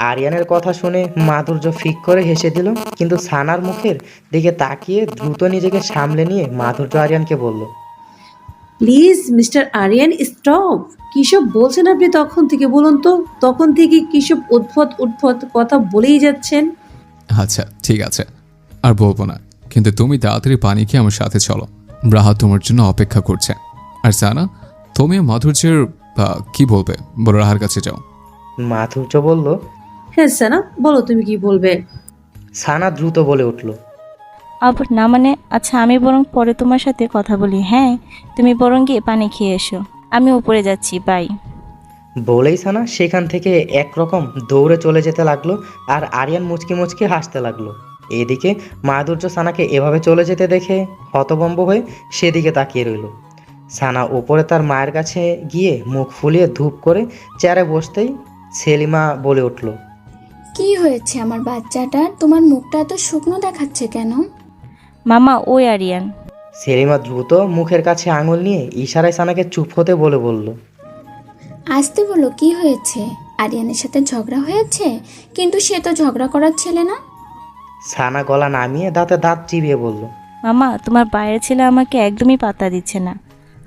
আরিয়ানের কথা শুনে মাধুর্য ফিক করে হেসে দিল, কিন্তু সানার মুখের দিকে তাকিয়ে দ্রুত নিজেকে সামলে নিয়ে মাধুর্য আরিয়ানকে বলল, প্লিজ মিস্টার আরিয়ান স্টপ। কিসব বলছেন আপনি তখন থেকে? বলুন তো, তখন থেকে কিসব উদ্ভট উদ্ভট কথা বলেই যাচ্ছেন। আচ্ছা ঠিক আছে, আর বলবো না, কিন্তু তুমি তাড়াতাড়ি পানি খেয়ে আমার সাথে চলো। রাহা তোমার জন্য অপেক্ষা করছে। আর সানা, তুমি মাধুর্যের কি বলবে, বলো রাহার কাছে যাও। মাধুর্য বলল। হ্যাঁ সানা, বলো তুমি কি বলবে। সানা দ্রুত বলে উঠল, না মানে, আচ্ছা আমি বরং পরে তোমার সাথে কথা বলি। হ্যাঁ, তুমি বরং গিয়ে পানি খেয়ে এসো, আমি উপরে যাচ্ছি, বাই। বলেই সানা সেখান থেকে একরকম দৌড়ে চলে যেতে লাগলো। আর আরিয়ান মুচকি মুচকি হাসতে লাগলো। এদিকে মাধুর্য সানাকে এভাবে চলে যেতে দেখে হতভম্ব হয়ে সেদিকে তাকিয়ে রইল। সানা ওপরে তার মায়ের কাছে গিয়ে মুখ ফুলিয়ে ধূপ করে চেয়ারে বসতেই সেলিমা বলে উঠল, কি হয়েছে আমার বাচ্চাটার? তোমার মুখটা এত শুকনো দেখাচ্ছে কেন? মামা, ওই আরিয়ান। সেলিমা দ্রুত মুখের কাছে আঙুল নিয়ে ইশারায় সানাকে চুপ হতে বলল, আসতে বলো, কি হয়েছে? আরিয়ানের সাথে ঝগড়া হয়েছে? কিন্তু সে তো ঝগড়া করার ছেলে না। সানা গলা নামিয়ে দাঁতে দাঁত চিবিয়ে বলল, মামা, তোমার বাইরের ছেলে আমাকে একদমই পাত্তা দিচ্ছে না।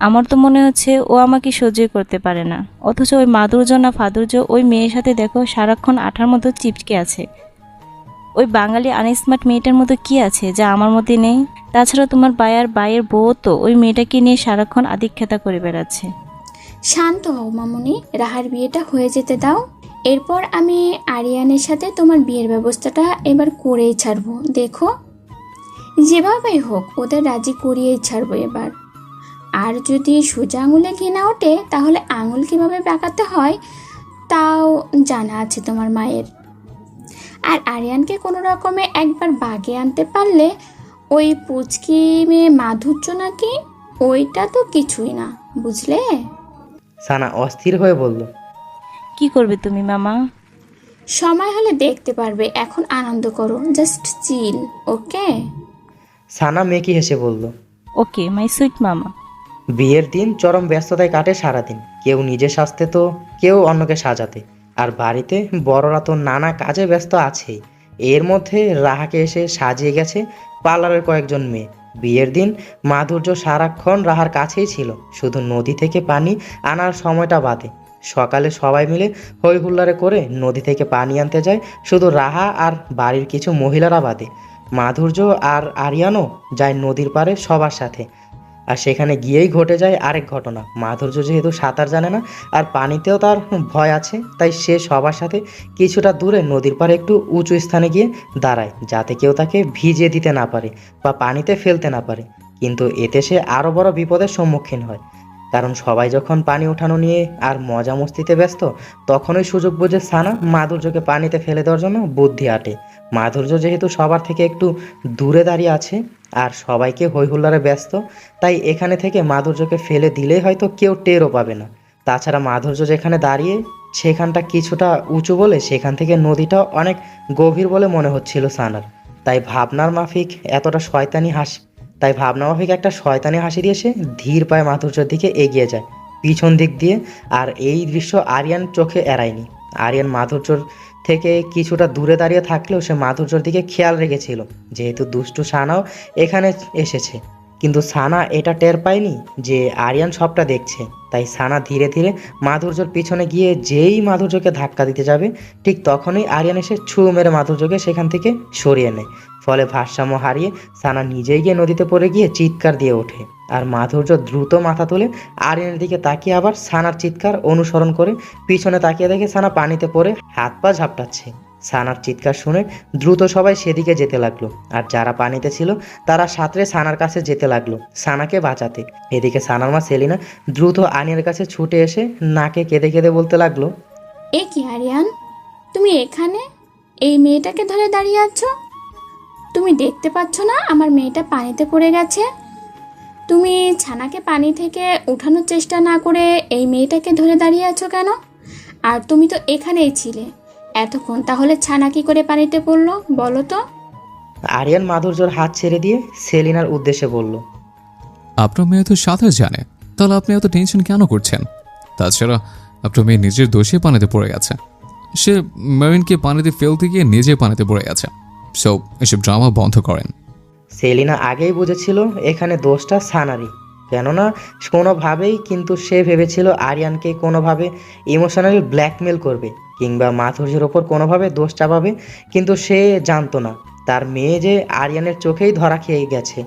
আমার তো মনে হচ্ছে ও আমাকে সহ্যই করতে পারে না। অথচ ওই মাধুর্য না ফাদুর্য, ওই মেয়ের সাথে দেখো সারাক্ষণ আঠার মতো চিপকে আছে। ওই বাঙালি আনস্মার্ট মেয়েটার মতো কি আছে যা আমার মধ্যে নেই? তাছাড়া তোমার বাইয়ের বউ তো ওই মেয়েটাকে নিয়ে সারাক্ষণ আদিক্ষেতা করে বেড়াচ্ছে। শান্ত হও মামুনি, রাহার বিয়েটা হয়ে যেতে দাও। এরপর আমি আরিয়ানের সাথে তোমার বিয়ের ব্যবস্থাটা এবার করেই ছাড়বো। দেখো, যেভাবেই হোক ওদের রাজি করিয়েই ছাড়বো এবার। আর যদি সোজা আঙুলে ঘি না ওঠে, তাহলে আঙুল কিভাবে বাঁকাতে হয় তাও জানা আছে তোমার মায়ের। আর আরিয়ানকে কোনো রকমে একবার বাগে আনতে পারলে ওই পুচকি মেয়ে মাধুর্য নাকি, ওইটা তো কিছুই না, বুঝলে? সানা অস্থির হয়ে বলল, কি করবে তুমি মামা? সময় হলে দেখতে পারবে, এখন আনন্দ করো, জাস্ট চিল, ওকে? সানা মেকি হেসে বলল। ওকে মাই সুইট মামা। বিয়ের দিন চরম ব্যস্ততায় কাটে সারাদিন। কেউ নিজের স্বাস্থ্যে তো কেউ অন্যকে সাজাতে। আর বাড়িতে বড়রা তো নানা কাজে ব্যস্ত আছেই। এর মধ্যে রাহাকে এসে সাজিয়ে গেছে পার্লারের কয়েকজন মেয়ে। বিয়ের দিন মাধুর্য সারাক্ষণ রাহার কাছেই ছিল, শুধু নদী থেকে পানি আনার সময়টা বাদে। সকালে সবাই মিলে হই হুল্লারে করে নদী থেকে পানি আনতে যায়, শুধু রাহা আর বাড়ির কিছু মহিলারা বাদে। মাধুর্য আর আরিয়ানও যায় নদীর পাড়ে সবার সাথে। আর সেখানে গিয়েই ঘটে যায় আরেক ঘটনা। মাধুর্য যেহেতু সাঁতার জানে না আর পানিতেও তার ভয় আছে, তাই সে সবার সাথে কিছুটা দূরে নদীর পাড়ে একটু উঁচু স্থানে গিয়ে দাঁড়ায়, যাতে কেউ তাকে ভিজিয়ে দিতে না পারে বা পানিতে ফেলতে না পারে। কিন্তু এতে সে আরও বড় বিপদের সম্মুখীন হয়, কারণ সবাই যখন পানি ওঠানো নিয়ে আর মজা মস্তিতে ব্যস্ত, তখনই সুযোগ বুঝে সানা মাধুর্যকে পানিতে ফেলে দেওয়ার জন্য বুদ্ধি আটে। মাধুর্য যেহেতু সবার থেকে একটু দূরে দাঁড়িয়ে আছে আর সবাইকে হইহুল্লারে ব্যস্ত, তাই এখানে থেকে মাধুর্যকে ফেলে দিলেই হয়তো কেউ টেরও পাবে না। তাছাড়া মাধুর্য যেখানে দাঁড়িয়ে সেখানটা কিছুটা উঁচু বলে সেখান থেকে নদীটা অনেক গভীর বলে মনে হচ্ছিল সানার। তাই ভাবনার মাফিক এতটা শয়তানি হাসি তাই ভাবনা মাফিক একটা শয়তানি হাসি দিয়ে সে ধীর পায়ে মাধুর্যের দিকে এগিয়ে যায় পিছন দিক দিয়ে। আর এই দৃশ্য আরিয়ান চোখে এড়ায়নি। আরিয়ান মাধুর্যর থেকে কিছুটা দূরে দাঁড়িয়ে থাকলেও সে মাধুর্যর দিকে খেয়াল রেখেছিল, যেহেতু দুষ্টু সানাও এখানে এসেছে। কিন্তু সানা এটা টের পায়নি যে আরিয়ান সবটা দেখছে। তাই সানা ধীরে ধীরে মাধুর্যর পিছনে গিয়ে যেই মাধুর্যকে ধাক্কা দিতে যাবে, ঠিক তখনই আরিয়ান এসে ছু মেরে মাধুর্যকে সেখান থেকে সরিয়ে নেয়। ফলে ভারসাম্য হারিয়ে সানা নিজেই গিয়ে নদীতে পড়ে গিয়ে চিৎকার দিয়ে ওঠে। আর মাধুর্য দ্রুত মাথা তুলে আরিয়ানের দিকে তাকিয়ে আবার সানার চিৎকার অনুসরণ করে পিছনে তাকিয়ে দেখে সানা পানিতে পড়ে হাত পা ঝাপটাচ্ছে। সানার চিৎকার শুনে দ্রুত সবাই সেদিকে যেতে লাগলো। আর যারা পানিতে ছিল তারা সাঁতরে সানার কাছে যেতে লাগলো সানাকে বাঁচাতে। এদিকে সানার মা সেলিনা দ্রুত আনিয়ার কাছে ছুটে এসে নাকে কেঁদে কেঁদে বলতে লাগলো, এ কি আরিয়ান, তুমি এখানে এই মেয়েটাকে ধরে দাঁড়িয়ে আছো? তুমি দেখতে পাচ্ছ না আমার মেয়েটা পানিতে পড়ে গেছে? তুমি ছানাকে পানি থেকে উঠানোর চেষ্টা না করে এই মেয়েটাকে ধরে দাঁড়িয়ে আছো কেন? আর তুমি তো এখানেই ছিলে এতক্ষণ, তাহলে ছানা কি করে পানিতে পড়লো বলো তো? আরিয়ান মাধুর্যর হাত ছেড়ে দিয়ে সেলিনার উদ্দেশ্যে বলল, আপনার মেয়ে তো সাঁতার জানে, তাহলে আপনি এত টেনশন কেন করছেন? তাছাড়া আপনার মেয়ে নিজের দোষে পানিতে পড়ে গেছে। সে মেরিনকে পানিতে ফেলতে গিয়ে নিজে পানিতে পড়ে গেছে। সো এসব ড্রামা বন্ধ করেন। সেলিনা আগেই বুঝেছিল এখানে দোষটা সানারই, কেননা কোনোভাবেই কিন্তু সে ভেবেছিল আরিয়ানকে কোনোভাবে ইমোশনালি ব্ল্যাকমেল করবে কিংবা মাধুর্যের ওপর কোনোভাবে দোষ চাপাবে, কিন্তু সে জানতো না তার মেয়ে যে আরিয়ানের চোখেই ধরা খেয়ে গেছে,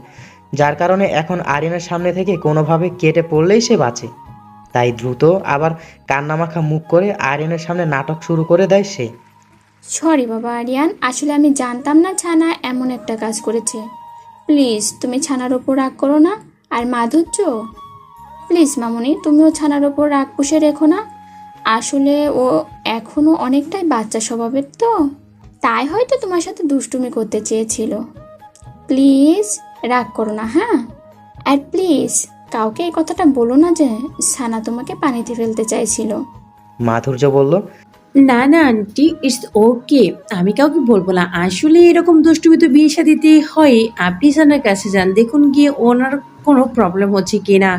যার কারণে এখন আরিয়ানের সামনে থেকে কোনোভাবে কেটে পড়লেই সে বাঁচে। তাই দ্রুত আবার কান্নামাখা মুখ করে আরিয়ানের সামনে নাটক শুরু করে দেয় সে। সরি বাবা আরিয়ান, আসলে আমি জানতাম না ছানা এমন একটা কাজ করেছে। প্লিজ তুমি ছানার ওপর রাগ করো না। আর মাধুর্য, প্লিজ মামুনি তুমিও ছানার ওপর রাগ পুষে রেখো না। আসলে ও এখনো অনেকটাই বাচ্চা স্বভাবের, তো তাই হয়তো তোমার সাথে দুষ্টুমি করতে চেয়েছিল। প্লিজ রাগ করো না, হ্যাঁ? আর প্লিজ কাউকে এই কথাটা বলো না যে ছানা তোমাকে পানিতে ফেলতে চাইছিল। মাধুর্য বলল, না না আন্টি, ইটস ওকে, আমি কাউকে বলবো না। আসলে এরকম দুষ্টুমি তো বিয়ে শাদিতে হয়। আপনি সানার কাছে যান, দেখুন গিয়ে ওনার কোনো প্রবলেম হচ্ছে কি না।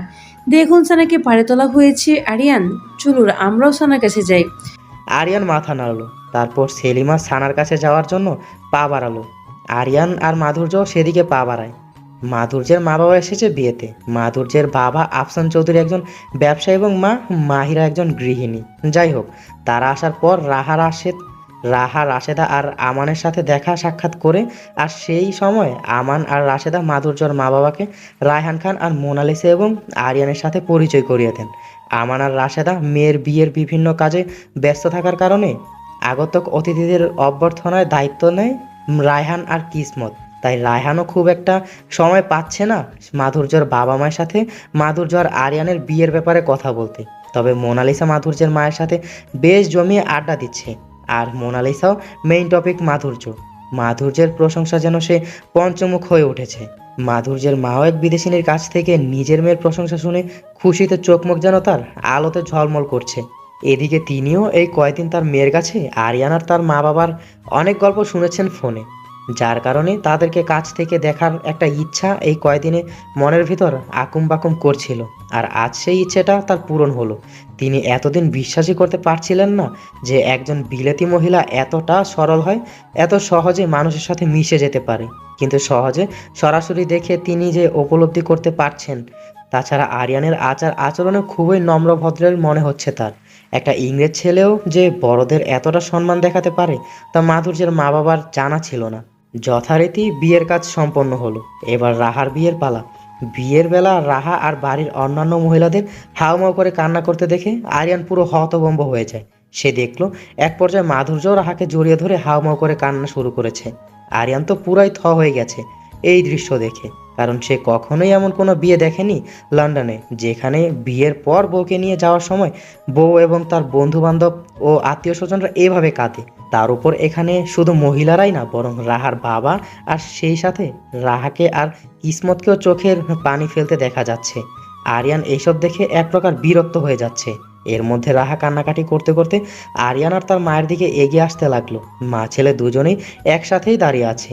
দেখুন সানাকে পাড়ে তোলা হয়েছে। আরিয়ান চলুন আমরাও সানার কাছে যাই। আরিয়ান মাথা নাড়ল, তারপর সেলিমা সানার কাছে যাওয়ার জন্য পা বাড়ালো। আরিয়ান আর মাধুর্য সেদিকে পা বাড়ায়। মাধুর্যের মা বাবা এসেছে বিয়েতে। মাধুর্যের বাবা আফসান চৌধুরী একজন ব্যবসায়ী এবং মা মাহিরা একজন গৃহিণী। যাই হোক, তারা আসার পর রাহা রাশেদা আর আমানের সাথে দেখা সাক্ষাৎ করে, আর সেই সময় আমান আর রাশেদা মাধুর্যর মা বাবাকে রায়হান খান আর মোনালিসা এবং আরিয়ানের সাথে পরিচয় করিয়ে দেন। আমান আর রাশেদা মেয়ের বিয়ের বিভিন্ন কাজে ব্যস্ত থাকার কারণে আগন্তুক অতিথিদের অভ্যর্থনায় দায়িত্ব নেয় রায়হান আর কিসমত। তাই রায়হানও খুব একটা সময় পাচ্ছে না মাধুর্যর বাবা মায়ের সাথে মাধুর্য আর আরিয়ানের বিয়ের ব্যাপারে কথা বলতে। তবে মোনালিসা মাধুর্যের মায়ের সাথে বেশ জমিয়ে আড্ডা দিচ্ছে, আর মোনালিসাও মেইন টপিক মাধুর্য। মাধুর্যের প্রশংসা যেন সে পঞ্চমুখ হয়ে উঠেছে। মাধুর্যের মাও এক বিদেশিনীর কাছ থেকে নিজের মেয়ের প্রশংসা শুনে খুশিতে চোখ মুখ যেন তার আলোতে ঝলমল করছে। এদিকে তিনিও এই কয়েকদিন তার মেয়ের কাছে আরিয়ান আর তার মা বাবার অনেক গল্প শুনেছেন ফোনে, যার কারণে তাদেরকে কাছ থেকে দেখার একটা ইচ্ছা এই কয়দিনে মনের ভিতর আকুম বাকুম করছিল। আর আজ সেই ইচ্ছেটা তার পূরণ হলো। তিনি এতদিন বিশ্বাসই করতে পারছিলেন না যে একজন বিলেতি মহিলা এতটা সরল হয়, এত সহজে মানুষের সাথে মিশে যেতে পারে। কিন্তু সহজে সরাসরি দেখে তিনি যে উপলব্ধি করতে পারছেন। তাছাড়া আরিয়ানের আচার আচরণে খুবই নম্র ভদ্রের মনে হচ্ছে তার। একটা ইংরেজ ছেলেও যে বড়দের এতটা সম্মান দেখাতে পারে তা মাধুর্যের মা বাবার জানা ছিল না। যথারীতি বিয়ের কাজ সম্পন্ন হলো। এবার রাহার বিয়ের পালা। বিয়ের বেলা রাহা আর বাড়ির অন্যান্য মহিলাদের হাউমাউ করে কান্না করতে দেখে আরিয়ান পুরো হতভম্ব হয়ে যায়। সে দেখলো এক পর্যায়ে মাধুর্য রাহাকে জড়িয়ে ধরে হাউমাউ করে কান্না শুরু করেছে। আরিয়ান তো পুরাই থ হয়ে গেছে এই দৃশ্য দেখে, কারণ সে কখনোই এমন কোনো বিয়ে দেখেনি লন্ডনে, যেখানে বিয়ের পর বউকে নিয়ে যাওয়ার সময় বউ এবং তার বন্ধু বান্ধব ও আত্মীয় স্বজনরা এভাবে কাঁদে। তার উপর এখানে শুধু মহিলারাই না, বরং রাহার বাবা আর সেই সাথে রাহাকে আর কিসমতকেও চোখের পানি ফেলতে দেখা যাচ্ছে। আরিয়ান এইসব দেখে এক প্রকার বিরক্ত হয়ে যাচ্ছে। এর মধ্যে রাহা কান্নাকাটি করতে করতে আরিয়ান আর তার মায়ের দিকে এগিয়ে আসতে লাগলো। মা ছেলে দুজনেই একসাথেই দাঁড়িয়ে আছে।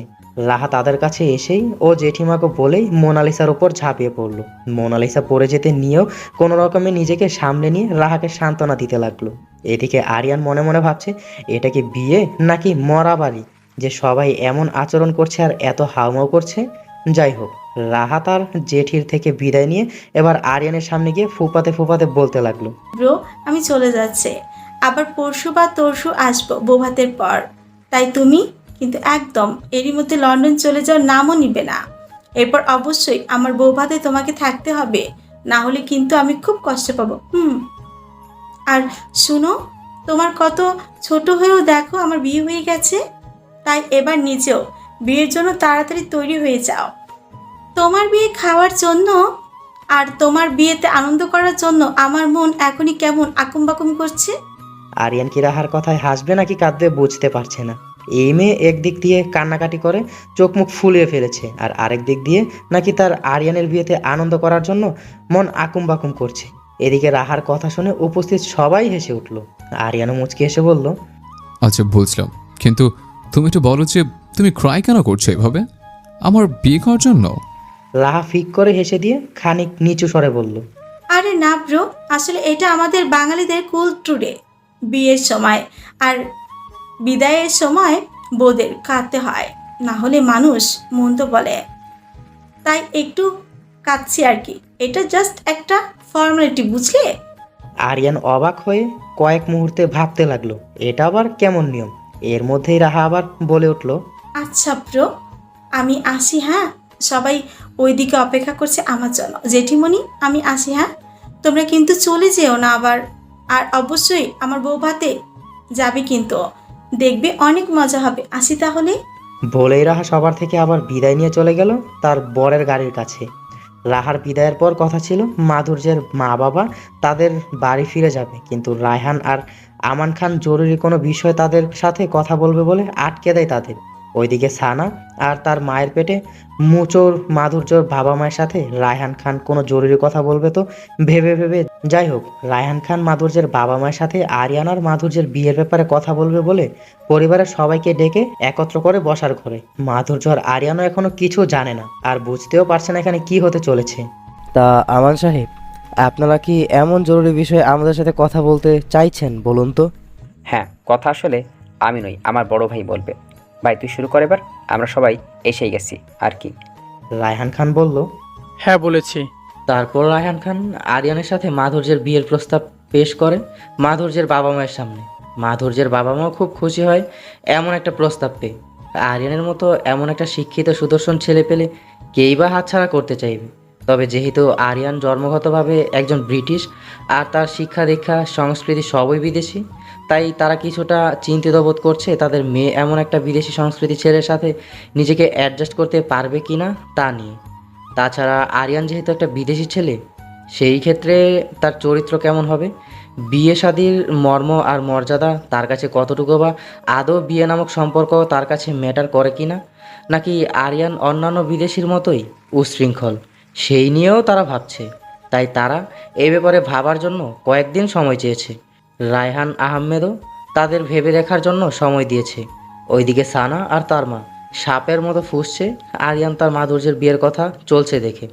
রাহা তাদের কাছে এসেই ও জেঠিমাকে বলেই মোনালিসার উপর ঝাঁপিয়ে পড়লো। মোনালিসা পড়ে যেতে নিয়েও কোনো রকমে নিজেকে সামলে নিয়ে রাহাকে সান্ত্বনা দিতে লাগলো। এদিকে আরিয়ান মনে মনে ভাবছে, এটা কি বিয়ে নাকি মরা বাড়ি যে সবাই এমন আচরণ করছে আর এত হাউমাউ করছে। যাই হোক, রাহা তার জেঠির থেকে বিদায় নিয়ে এবার আরিয়ানের সামনে গিয়ে ফুপাতে ফুপাতে বলতে লাগলো, ব্রো আমি চলে যাচ্ছে, আবার পরশু বা তরশু আসবো বৌভাতের পর। তাই তুমি কিন্তু একদম এরই মধ্যে লন্ডন চলে যাওয়ার নামও নিবে না। এরপর অবশ্যই আমার বৌভাতে তোমাকে থাকতে হবে, না হলে কিন্তু আমি খুব কষ্ট পাবো। আর শুনো, তোমার কত ছোট হয়েও দেখো আমার বিয়ে হয়ে গেছে। তাই এবার নিজেও বিয়ের জন্য তাড়াতাড়ি তৈরি হয়ে যাও। তোমার বিয়ে খাওয়ার জন্য আর তোমার বিয়েতে আনন্দ করার জন্য আমার মন এখনই কেমন আকুম বাকুম করছে। আরিয়ান কি রাহার কথায় হাসবে নাকি কাঁদবে বুঝতে পারছে না। এই মেয়ে একদিক দিয়ে কান্নাকাটি করে চোখ মুখ ফুলিয়ে ফেলেছে, আর আরেক দিক দিয়ে নাকি তার আরিয়ানের বিয়েতে আনন্দ করার জন্য মন আকুম বাকুম করছে। এদিকে রাহার কথা শুনে উপস্থিত সবাই হেসে উঠল। আরিয়ানও মুচকি হেসে বলল, আচ্ছা বুঝলাম, কিন্তু তুমি একটু বলো যে তুমি ক্রাই কেন করছো এভাবে আমার বিয়ে করার জন্য? রাহা ফিক করে হেসে দিয়ে খানিক নিচু স্বরে বলল, আরে না ব্রো, আসলে এটা আমাদের বাঙালিদের কুল টুডে বিয়ের সময়। আর বিদায়ের সময় বউদের কাঁদতে হয়, না হলে মানুষ মন্দ বলে, তাই একটু কাঁদছি আর কি। এটা জাস্ট একটা ফর্মালিটি, বুঝলে? আরিয়ান অবাক হয়ে কয়েক মুহূর্তে ভাবতে লাগলো, এটা আবার কেমন নিয়ম। এর মধ্যেই রাহা আবার বলে উঠল, আচ্ছা ব্রো, আমি আসি, হ্যাঁ? সবাই ওইদিকে অপেক্ষা করছে আমার জন্য। জেঠিমণি, আমি আসি, হ্যাঁ? তোমরা কিন্তু চলে যেও না আবার। আর অবশ্যই আমার বউ ভাতে যাবে কিন্তু, দেখবে অনেক মজা হবে। আসি তাহলে। বলেই রাহা সবার থেকে আবার বিদায় নিয়ে চলে গেল তার বরের গাড়ির কাছে। রাহার বিদায়ের পর কথা ছিল মাধুর্যের মা বাবা তাদের বাড়ি ফিরে যাবে, কিন্তু রায়হান আর আমান খান জরুরি কোনো বিষয়ে তাদের সাথে কথা বলবে বলে আটকে দেয় তাদের। ওইদিকে সানা আর তার মায়ের পেটে মুচোর মাধুর্যর বাবা মায়ের সাথে রায়হান খান কোনো জরুরি কথা বলবে তো ভেবে ভেবে, যাই হোক, রায়হান খান মাধুর্যের বাবা মায়ের সাথে আরিয়ান আর মাধুর্যের বিয়ের ব্যাপারে কথা বলবে বলে পরিবারের সবাইকে ডেকে একত্র করে বসার ঘরে। মাধুর্য আর আরিয়ানও এখনো কিছু জানে না, আর বুঝতেও পারছে না এখানে কি হতে চলেছে। তা আমান সাহেব, আপনারা কি এমন জরুরি বিষয়ে আমাদের সাথে কথা বলতে চাইছেন বলুন তো? হ্যাঁ, কথা আসলে আমি নই, আমার বড় ভাই বলবে। ভাই তুই শুরু কর এবার, আমরা সবাই এসেই গেছি আর কি। রায়হান খান বলল। হ্যাঁ বলেছি। তারপর রায়হান খান আরিয়ানের সাথে মাধুর্যের বিয়ের প্রস্তাব পেশ করে মাধুর্যের বাবা মায়ের সামনে। মাধুর্যের বাবা মাও খুব খুশি হয় এমন একটা প্রস্তাব পেয়ে। আরিয়ানের মতো এমন একটা শিক্ষিত সুদর্শন ছেলে পেলে কেই বা হাতছাড়া করতে চাইবে। তবে যেহেতু আরিয়ান জন্মগতভাবে একজন ব্রিটিশ আর তার শিক্ষা দীক্ষা সংস্কৃতি সবই বিদেশি, তাই তারা কিছুটা চিন্তিত বোধ করছে তাদের মেয়ে এমন একটা বিদেশি সংস্কৃতি ছেলের সাথে নিজেকে অ্যাডজাস্ট করতে পারবে কি না তা নিয়ে। তাছাড়া আরিয়ান যেহেতু একটা বিদেশি ছেলে, সেই ক্ষেত্রে তার চরিত্র কেমন হবে, বিয়ে শাদির মর্ম আর মর্যাদা তার কাছে কতটুকু, বা আদৌ বিয়ে নামক সম্পর্ক তার কাছে ম্যাটার করে কি না, নাকি আরিয়ান অন্যান্য বিদেশির মতোই উচ্ছৃঙ্খল, সেই নিয়েও তারা ভাবছে। তাই তারা এই ব্যাপারে ভাবার জন্য কয়েকদিন সময় চেয়েছে। রায়হান আহমেদও তাদের ভেবে দেখার জন্য সময় দিয়েছে। ওইদিকে সানা আর তার মা সাপের মতো ফুঁসছে আরিয়ান তার মাধুর্যের বিয়ের কথা চলছে দেখে।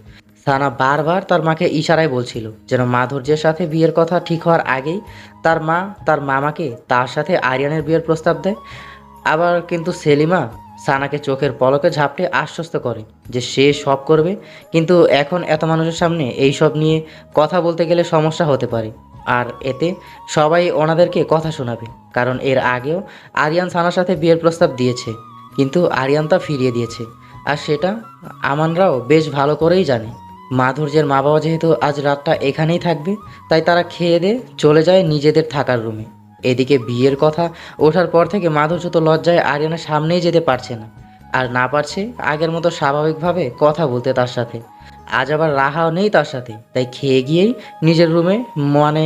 সানা বারবার তার মাকে ইশারায় বলছিল যেন মাধুর্যের সাথে বিয়ের কথা ঠিক হওয়ার আগেই তার মা তার মামাকে তার সাথে আরিয়ানের বিয়ের প্রস্তাব দেয়। আবার কিন্তু সেলিমা সানাকে চোখের পলকে ঝাপটে আশ্বস্ত করে যে সে সব করবে, কিন্তু এখন এত মানুষের সামনে এই সব নিয়ে কথা বলতে গেলে সমস্যা হতে পারে, আর এতে সবাই ওনাদেরকে কথা শোনাবে। কারণ এর আগেও আরিয়ান সানার সাথে বিয়ের প্রস্তাব দিয়েছে, কিন্তু আরিয়ান তা ফিরিয়ে দিয়েছে, আর সেটা আমানরাও বেশ ভালো করেই জানে। মাধুর্যের মা বাবা যেহেতু আজ রাতটা এখানেই থাকবে, তাই তারা খেয়ে দিয়ে চলে যায় নিজেদের থাকার রুমে। এদিকে বিয়ের কথা ওঠার পর থেকে মাধুর্য তো লজ্জায় আরিয়ানের সামনেই যেতে পারছে না, আর না পারছে আগের মতো স্বাভাবিকভাবে কথা বলতে তার সাথে। আজ আবার রাহাও নেই তার সাথে, তাই খেয়ে গিয়েই নিজের রুমে, মানে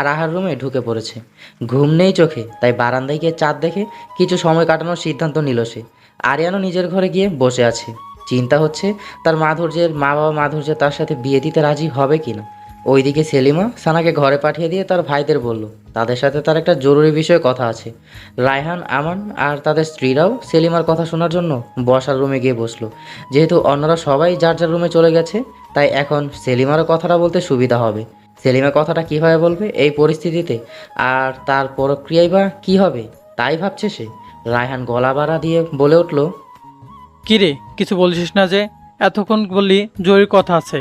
রাহার রুমে ঢুকে পড়েছে। ঘুম নেই চোখে, তাই বারান্দায় গিয়ে চাঁদ দেখে কিছু সময় কাটানোর সিদ্ধান্ত নিল সে। আরিয়ানও নিজের ঘরে গিয়ে বসে আছে, চিন্তা হচ্ছে তার মাধুর্যের মা বাবা মাধুর্য তার সাথে বিয়ে দিতে রাজি হবে কিনা। ওইদিকে সেলিমা সানাকে ঘরে পাঠিয়ে দিয়ে তার ভাইদের বলল তাদের সাথে তার একটা জরুরি বিষয়ে কথা আছে। রায়হান, আমান আর তাদের স্ত্রীরাও সেলিমার কথা শোনার জন্য বসার রুমে গিয়ে বসলো। যেহেতু অন্যরা সবাই যার যার রুমে চলে গেছে, তাই এখন সেলিমারও কথাটা বলতে সুবিধা হবে। সেলিমা কথাটা কীভাবে বলবে এই পরিস্থিতিতে, আর তার প্রক্রিয়াই বা কী হবে তাই ভাবছে সে। রায়হান গলা বাড়া দিয়ে বলে উঠল, কিরে, কিছু বলছিস না যে? এতক্ষণ বললি জরুরি কথা আছে,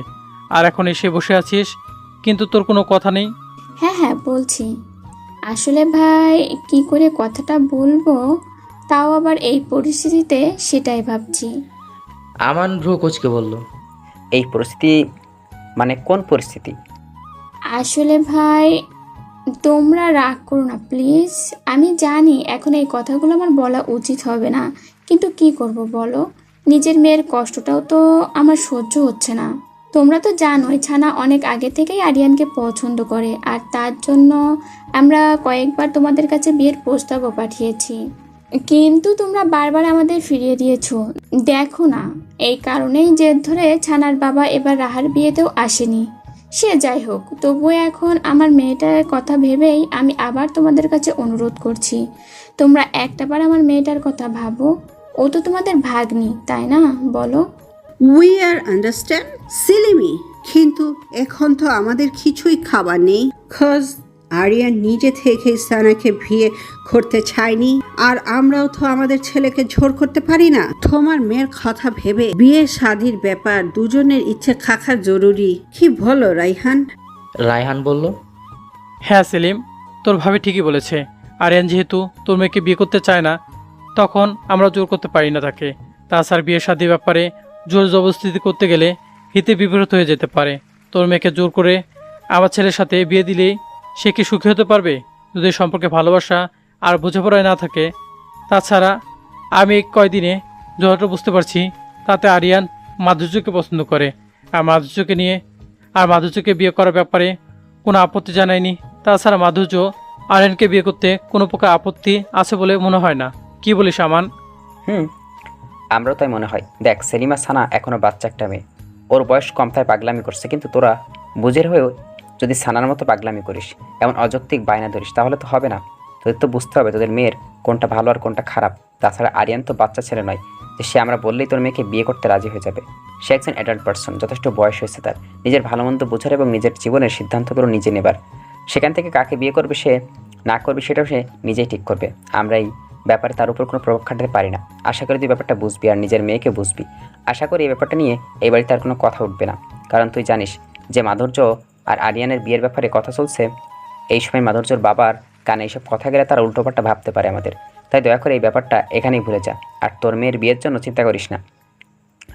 আর এখন এসে বসে আছিস, কিন্তু তোর কোনো কথা নেই। হ্যাঁ হ্যাঁ বলছি। আসলে ভাই কি করে কথাটা বলবো, তাও আবার এই পরিস্থিতিতে, সেটাই ভাবছি। আমান ভ্রু কুচকে বলল, এই পরিস্থিতি মানে কোন পরিস্থিতি? আসলে ভাই তোমরা রাগ করো না প্লিজ। আমি জানি এখন এই কথাগুলো আমার বলা উচিত হবে না, কিন্তু কি করব বলো, নিজের মেয়ের কষ্টটাও তো আমার সহ্য হচ্ছে না। তোমরা তো জানোই ছানা অনেক আগে থেকেই আরিয়ানকে পছন্দ করে, আর তার জন্য আমরা কয়েকবার তোমাদের কাছে বিয়ের প্রস্তাবও পাঠিয়েছি, কিন্তু তোমরা বারবার আমাদের ফিরিয়ে দিয়েছো। দেখো না, এই কারণেই জেদ ধরে ছানার বাবা এবার রাহার বিয়েতেও আসেনি। সে যাই হোক, তবুও এখন আমার মেয়েটার কথা ভেবেই আমি আবার তোমাদের কাছে অনুরোধ করছি, তোমরা একটাবার আমার মেয়েটার কথা ভাবো। ও তো তোমাদের ভাগ্নি, তাই না বলো? উই আর আন্ডারস্ট্যান্ড সিলিমি, কিন্তু এখন তো আমাদের কিছুই খাবার নেই, কজ আরিয়ান নিজে থেকে সানাকে বিয়ে করতে চায়নি, আর আমরাও তো আমাদের ছেলেকে জোর করতে পারি না। তোমার মেয়ের কথা ভেবে বিয়ে শাদির ব্যাপার দুজনের ইচ্ছে থাকা জরুরি। কি বলো রাইহান? রায়হান বলল, হ্যাঁ সেলিম, তোর ভাবি ঠিকই বলেছে। আরিয়ান যেহেতু তোর মেয়েকে বিয়ে করতে চায় না, তখন আমরা জোর করতে পারি না তাকে। তাছাড়া বিয়ে শাদির ব্যাপারে জোর জবরদস্তি করতে গেলে হিতে বিপরীত হয়ে যেতে পারে। তোর মেয়েকে জোর করে আমার ছেলের সাথে বিয়ে দিলেই সে কি সুখী হতে পারবে যদি সম্পর্কে ভালোবাসা আর বোঝাপড়ায় না থাকে? তাছাড়া আমি কয়দিনে যতটা বুঝতে পারছি তাতে আরিয়ান মাধুর্যকে পছন্দ করে, আর মাধুর্যকে বিয়ে করার ব্যাপারে কোনো আপত্তি জানায়নি। তাছাড়া মাধুর্য আরিয়ানকে বিয়ে করতে কোনো প্রকার আপত্তি আছে বলে মনে হয় না। কি বলিস আমান? আমরাও তাই মনে হয়। দেখ, সেলিমা সানা এখনও বাচ্চা একটা মেয়ে, ওর বয়স কম তাই পাগলামি করছে, কিন্তু তোরা বুঝের হয়েও যদি সানার মতো পাগলামি করিস, এমন অযৌক্তিক বায়না ধরিস, তাহলে তো হবে না। তোদের তো বুঝতে হবে তোদের মেয়ের কোনটা ভালো আর কোনটা খারাপ। তাছাড়া আরিয়ান তো বাচ্চা ছেলে নয় যে সে আমরা বললেই তোর মেয়েকে বিয়ে করতে রাজি হয়ে যাবে। সে একজন অ্যাডাল্ট পার্সন, যথেষ্ট বয়স হয়েছে তার নিজের ভালো মন্দ বোঝার এবং নিজের জীবনের সিদ্ধান্তগুলো নিজে নেবার। সেখান থেকে কাকে বিয়ে করবে সে না করবে সেটাও সে নিজেই ঠিক করবে। আমরা এই ব্যাপারে তার উপর কোনো প্রভাব খাটাতে পারি না। আশা করি তুই ব্যাপারটা বুঝবি আর নিজের মেয়েকে বুঝবি। আশা করি এই ব্যাপারটা নিয়ে এই বাড়িতে আর কোনো কথা উঠবে না, কারণ তুই জানিস যে মাধুর্য আর আরিয়ানের বিয়ের ব্যাপারে কথা চলছে। এই সময় মাধুর্যর বাবার কানে এইসব কথা গেলে তারা উল্টোপাল্টা ভাবতে পারে আমাদের। তাই দয়া করে এই ব্যাপারটা এখানেই ভুলে যা, আর তোর মেয়ের বিয়ের জন্য চিন্তা করিস না।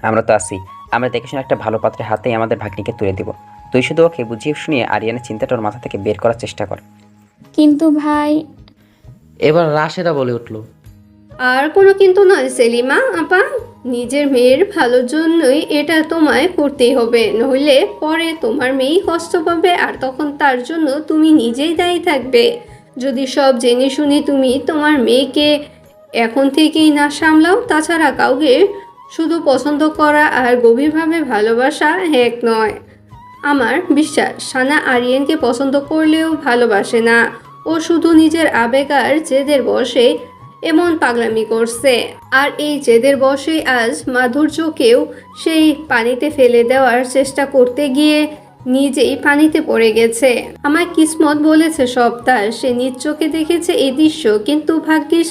আমরা তো আছি, আমরা দেখে শুনে একটা ভালো পাত্রের হাতেই আমাদের ভাগ্নিকে তুলে দিব। তুই শুধু ওকে বুঝিয়ে শুনিয়ে আরিয়ানের চিন্তাটা ওর মাথা থেকে বের করার চেষ্টা কর। কিন্তু ভাই, এবার রাশেদা বলে উঠল, আর কোনো কিন্তু নয় সেলিমা আপা, নিজের মেয়ের ভালোর জন্যই এটা তোমায় করতেই হবে, নইলে পরে তোমার মেয়েই কষ্ট পাবে, আর তখন তার জন্য তুমি নিজেই দায়ী থাকবে। যদি সব জেনে শুনে তুমি তোমার মেয়েকে এখন থেকেই না সামলাও। তাছাড়া কাউকে শুধু পছন্দ করা আর গভীরভাবে ভালোবাসা এক নয়। আমার বিশ্বাস সানা আরিয়ানকে পছন্দ করলেও ভালোবাসে না, ও শুধু নিজের আবেগ আর জেদের বশে এমন পাগলামি করছে। আর এই জেদের বশে আজ মাধুর্যকেও সেই পানিতে ফেলে দেওয়ার চেষ্টা করতে গিয়ে নিজেই পানিতে পড়ে গেছে। আমার কিসমত বলেছে সপ্তাহ সে নিজ চোখে দেখেছে এই দৃশ্য, কিন্তু ভাগ্যিস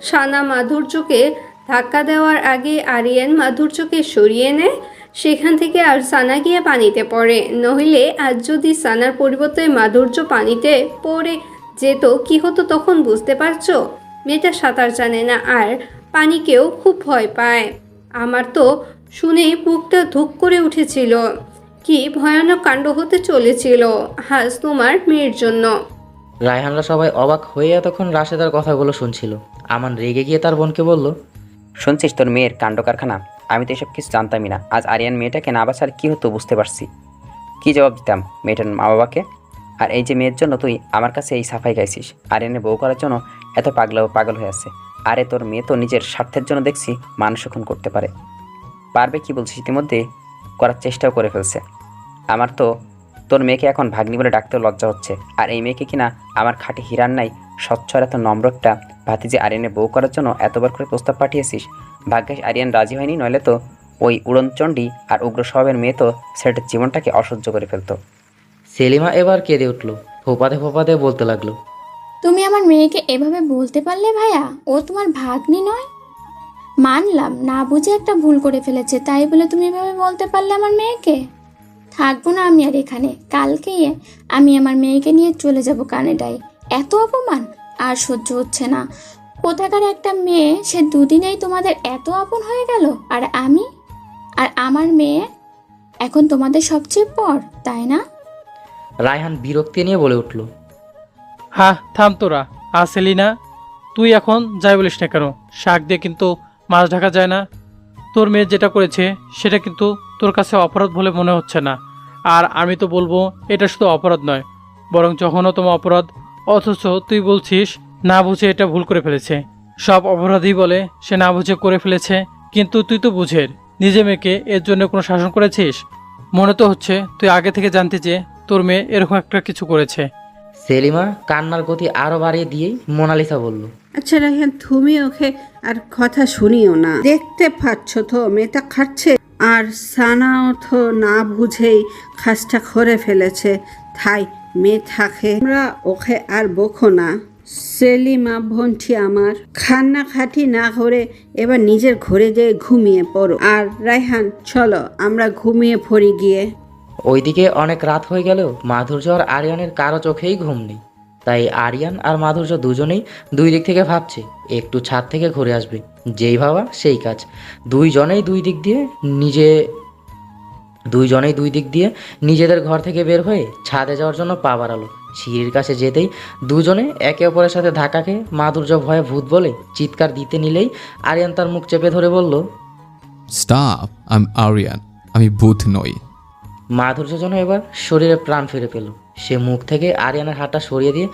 সানা মাধুর্যকে ধাক্কা দেওয়ার আগে আরিয়ান মাধুর্যকে সরিয়ে নেয় সেখান থেকে, আর সানা গিয়ে পানিতে পড়ে। নইলে আজ যদি সানার পরিবর্তে মাধুর্য পানিতে পড়ে যেত কি হতো তখন বুঝতে পারছো? মেয়েটা সাঁতার জানে না আর পানিকেও খুব ভয় পায়। আমার তো শুনে বুকটা ধুক করে উঠেছিল। কি ভয়ানক কাণ্ড হতে চলেছিল আজ তোমার মেয়ের জন্য। রায়হানরা সবাই অবাক হয়ে এতক্ষণ রাশেদার কথাগুলো শুনছিল। আমান রেগে গিয়ে তার বোনকে বলল, শুনছিস তোর মেয়ের কাণ্ড কারখানা? আমি তো এসব কিছু জানতামই না। আজ আরিয়ান মেয়েটাকে না বাঁচার কী হতো বুঝতে পারছি। কী জবাব দিতাম মেয়েটার মা বাবাকে? আর এই যে মেয়ের জন্য তুই আমার কাছে এই সাফাই গাইছিস, আরিয়ানের বউ করার জন্য এত পাগল হয়ে আছে। আরে তোর মেয়ে তো নিজের স্বার্থের জন্য দেখছি মানুষ খুন করতে পারবে কি বলছিস? ইতিমধ্যে করার চেষ্টাও করে ফেলছে। আমার তো তোর মেয়েকে এখন ভাগ্নি বলে ডাকতেও লজ্জা হচ্ছে। আর এই মেয়েকে কিনা আমার খাঁটি হিরার নাই স্বচ্ছ আর এত নম্র একটা ভাতিজি আরিয়ানের বউ করার জন্য এতবার করে প্রস্তাব পাঠিয়েছিস। ভাগ্যেস আরিয়ান রাজি হয়নি, নইলে তো ওই উড়নচণ্ডী আর উগ্র স্বভাবের মেয়ে তো ছেলেটার জীবনটাকে অসহ্য করে ফেলতো। সেলিমা এবার কেঁদে উঠল, ফোপাতে বলতে লাগলো, তুমি আমার মেয়েকে এভাবে বলতে পারলে ভাইয়া? ও তোমার ভাগ্নি নয়। মানলাম না বুঝে একটা ভুল করে ফেলেছে, তাই বলে তুমি এভাবে বলতে পারলে আমার মেয়েকে? থাকবো না আমি আর এখানে। কালকেই আমি আমার মেয়েকে নিয়ে চলে যাব কানাডায়। এত অপমান আর সহ্য হচ্ছে না। কোথাকার একটা মেয়ে, সে দুদিনেই তোমাদের এত আপন হয়ে গেল, আর আমার মেয়ে এখন তোমাদের সবচেয়ে পর, তাই না? রায়হান বিরক্তি নিয়ে বলে উঠল, হ্যাঁ থাম তোরা। সেলিনা, তুই এখন যাই বলিস না কেন, শাক দিয়ে কিন্তু মাছ ঢাকা যায় না। তোর মেয়ে যেটা করেছে সেটা কিন্তু তোর কাছে অপরাধ বলে মনে হচ্ছে না। আর আমি তো বলবো এটা শুধু অপরাধ নয়, বরং জঘন্যতম অপরাধ। অথচ তুই বলছিস না বুঝে এটা ভুল করে ফেলেছে। সব অপরাধী বলে সে না বুঝে করে ফেলেছে, কিন্তু তুই তো বুঝের নিজে মেয়েকে এর জন্য কোনো শাসন করেছিস? মনে তো হচ্ছে তুই আগে থেকে জানতি যে তোর মেয়ে এরকম একটা কিছু করেছে। সেলিমা কান্নার গতি আরো বাড়িয়ে দিয়েই মোনালিসা বলল, আচ্ছা রাইহান, তুমি ওকে আর কথা শুনিও না। দেখতে পাচ্ছ তো মেয়েটা খাচ্ছে, আর সানাও তো না বুঝেই কাজটা করে ফেলেছে। তাই মেয়ে থাকে আমরা ওকে আর বকো না। সেলিমা বোনটি আমার, খান্নাখাটি না করে এবার নিজের ঘরে যেয়ে ঘুমিয়ে পড়ো। আর রায়হান চলো আমরা ঘুমিয়ে পড়ি গিয়ে। ওইদিকে অনেক রাত হয়ে গেলেও মাধুর্য আর আরিয়ানের কারো চোখেই ঘুম নেই। তাই আরিয়ান আর মাধুর্য দুজনেই দুই দিক থেকে ভাবছে একটু ছাদ থেকে ঘুরে আসবে। যেই ভাবা সেই কাজ। দুইজনেই দুই দিক দিয়ে নিজেদের ঘর থেকে বের হয়ে ছাদে যাওয়ার জন্য পা বাড়ালো। সিঁড়ির কাছে যেতেই দুজনে একে অপরের সাথে ধাক্কা খেয়ে মাধুর্য ভয়ে ভূত বলে চিৎকার দিতে নিলেই আরিয়ান তার মুখ চেপে ধরে বলল, স্টপ, আই এম আরিয়ান, আমি ভূত নই। মাধুর্য যেন এবার শরীরে প্রাণ ফিরে পেল। সে মুখ থেকে আরিয়ানের হাতটা সরিয়ে দিয়ে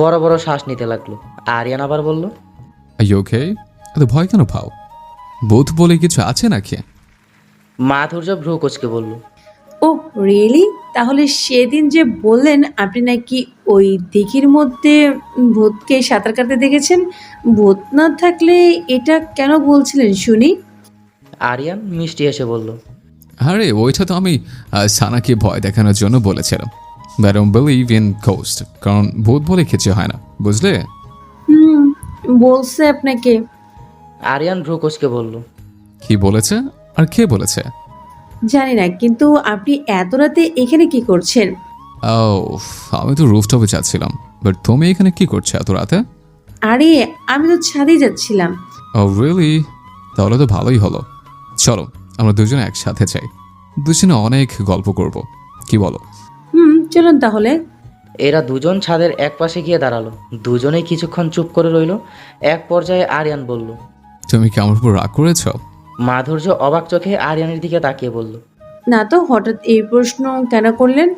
বড় বড় শ্বাস নিতে লাগলো। আরিয়ান আবার বলল, আর ইউ ওকে? এত ভয় কেন পাও? ভূত বলে কিছু আছে নাকি? মাধুর্য ভ্রু কুঁচকে বলল, ও রিয়েলি? তাহলে সেদিন যে বললেন আপনি নাকি ওই দিঘির মধ্যে ভূতকে সাঁতার কাটতে দেখেছেন, ভূত না থাকলে এটা কেন বলছিলেন শুনি? আরিয়ান মিষ্টি এসে বলল, আরে ওইটা তো আমি সানাকে ভয় দেখানোর জন্য বলেছিলাম। But I believe in ghost, কারণ ভূত বলে কিছু হয় না, বুঝলে? বলছে আপনাকে? আরিয়ান ভ্রু কুঁচকে বলল, কি বলেছে আর কে বলেছে? জানি না, কিন্তু আপনি এত রাতে এখানে কি করছেন? ও, আমি তো রুফটপে যাচ্ছিলাম। বাট তুমি এখানে কি করছো এত রাতে? আরে আমি তো ছাদে যাচ্ছিলাম। ও রিয়েলি? তাহলে তো ভালোই হলো। চলো আমরা দুজনে একসাথে চাই, দুজনে অনেক গল্প করব, কি বলো? চলুন তাহলে। এরা দুজন ছাদের এক পাশে গিয়ে দাঁড়ালো। দুজনেই কিছুক্ষণ চুপ করে রইল। এক পর্যায়ে আরিয়ান বলল, তুমি কি আমার উপর রাগ করেছ? মাধুর্য অবাক চোখে আরিয়ানের দিকে তাকিয়ে বলল, না তো, হঠাৎ এই প্রশ্ন কেন করলেন?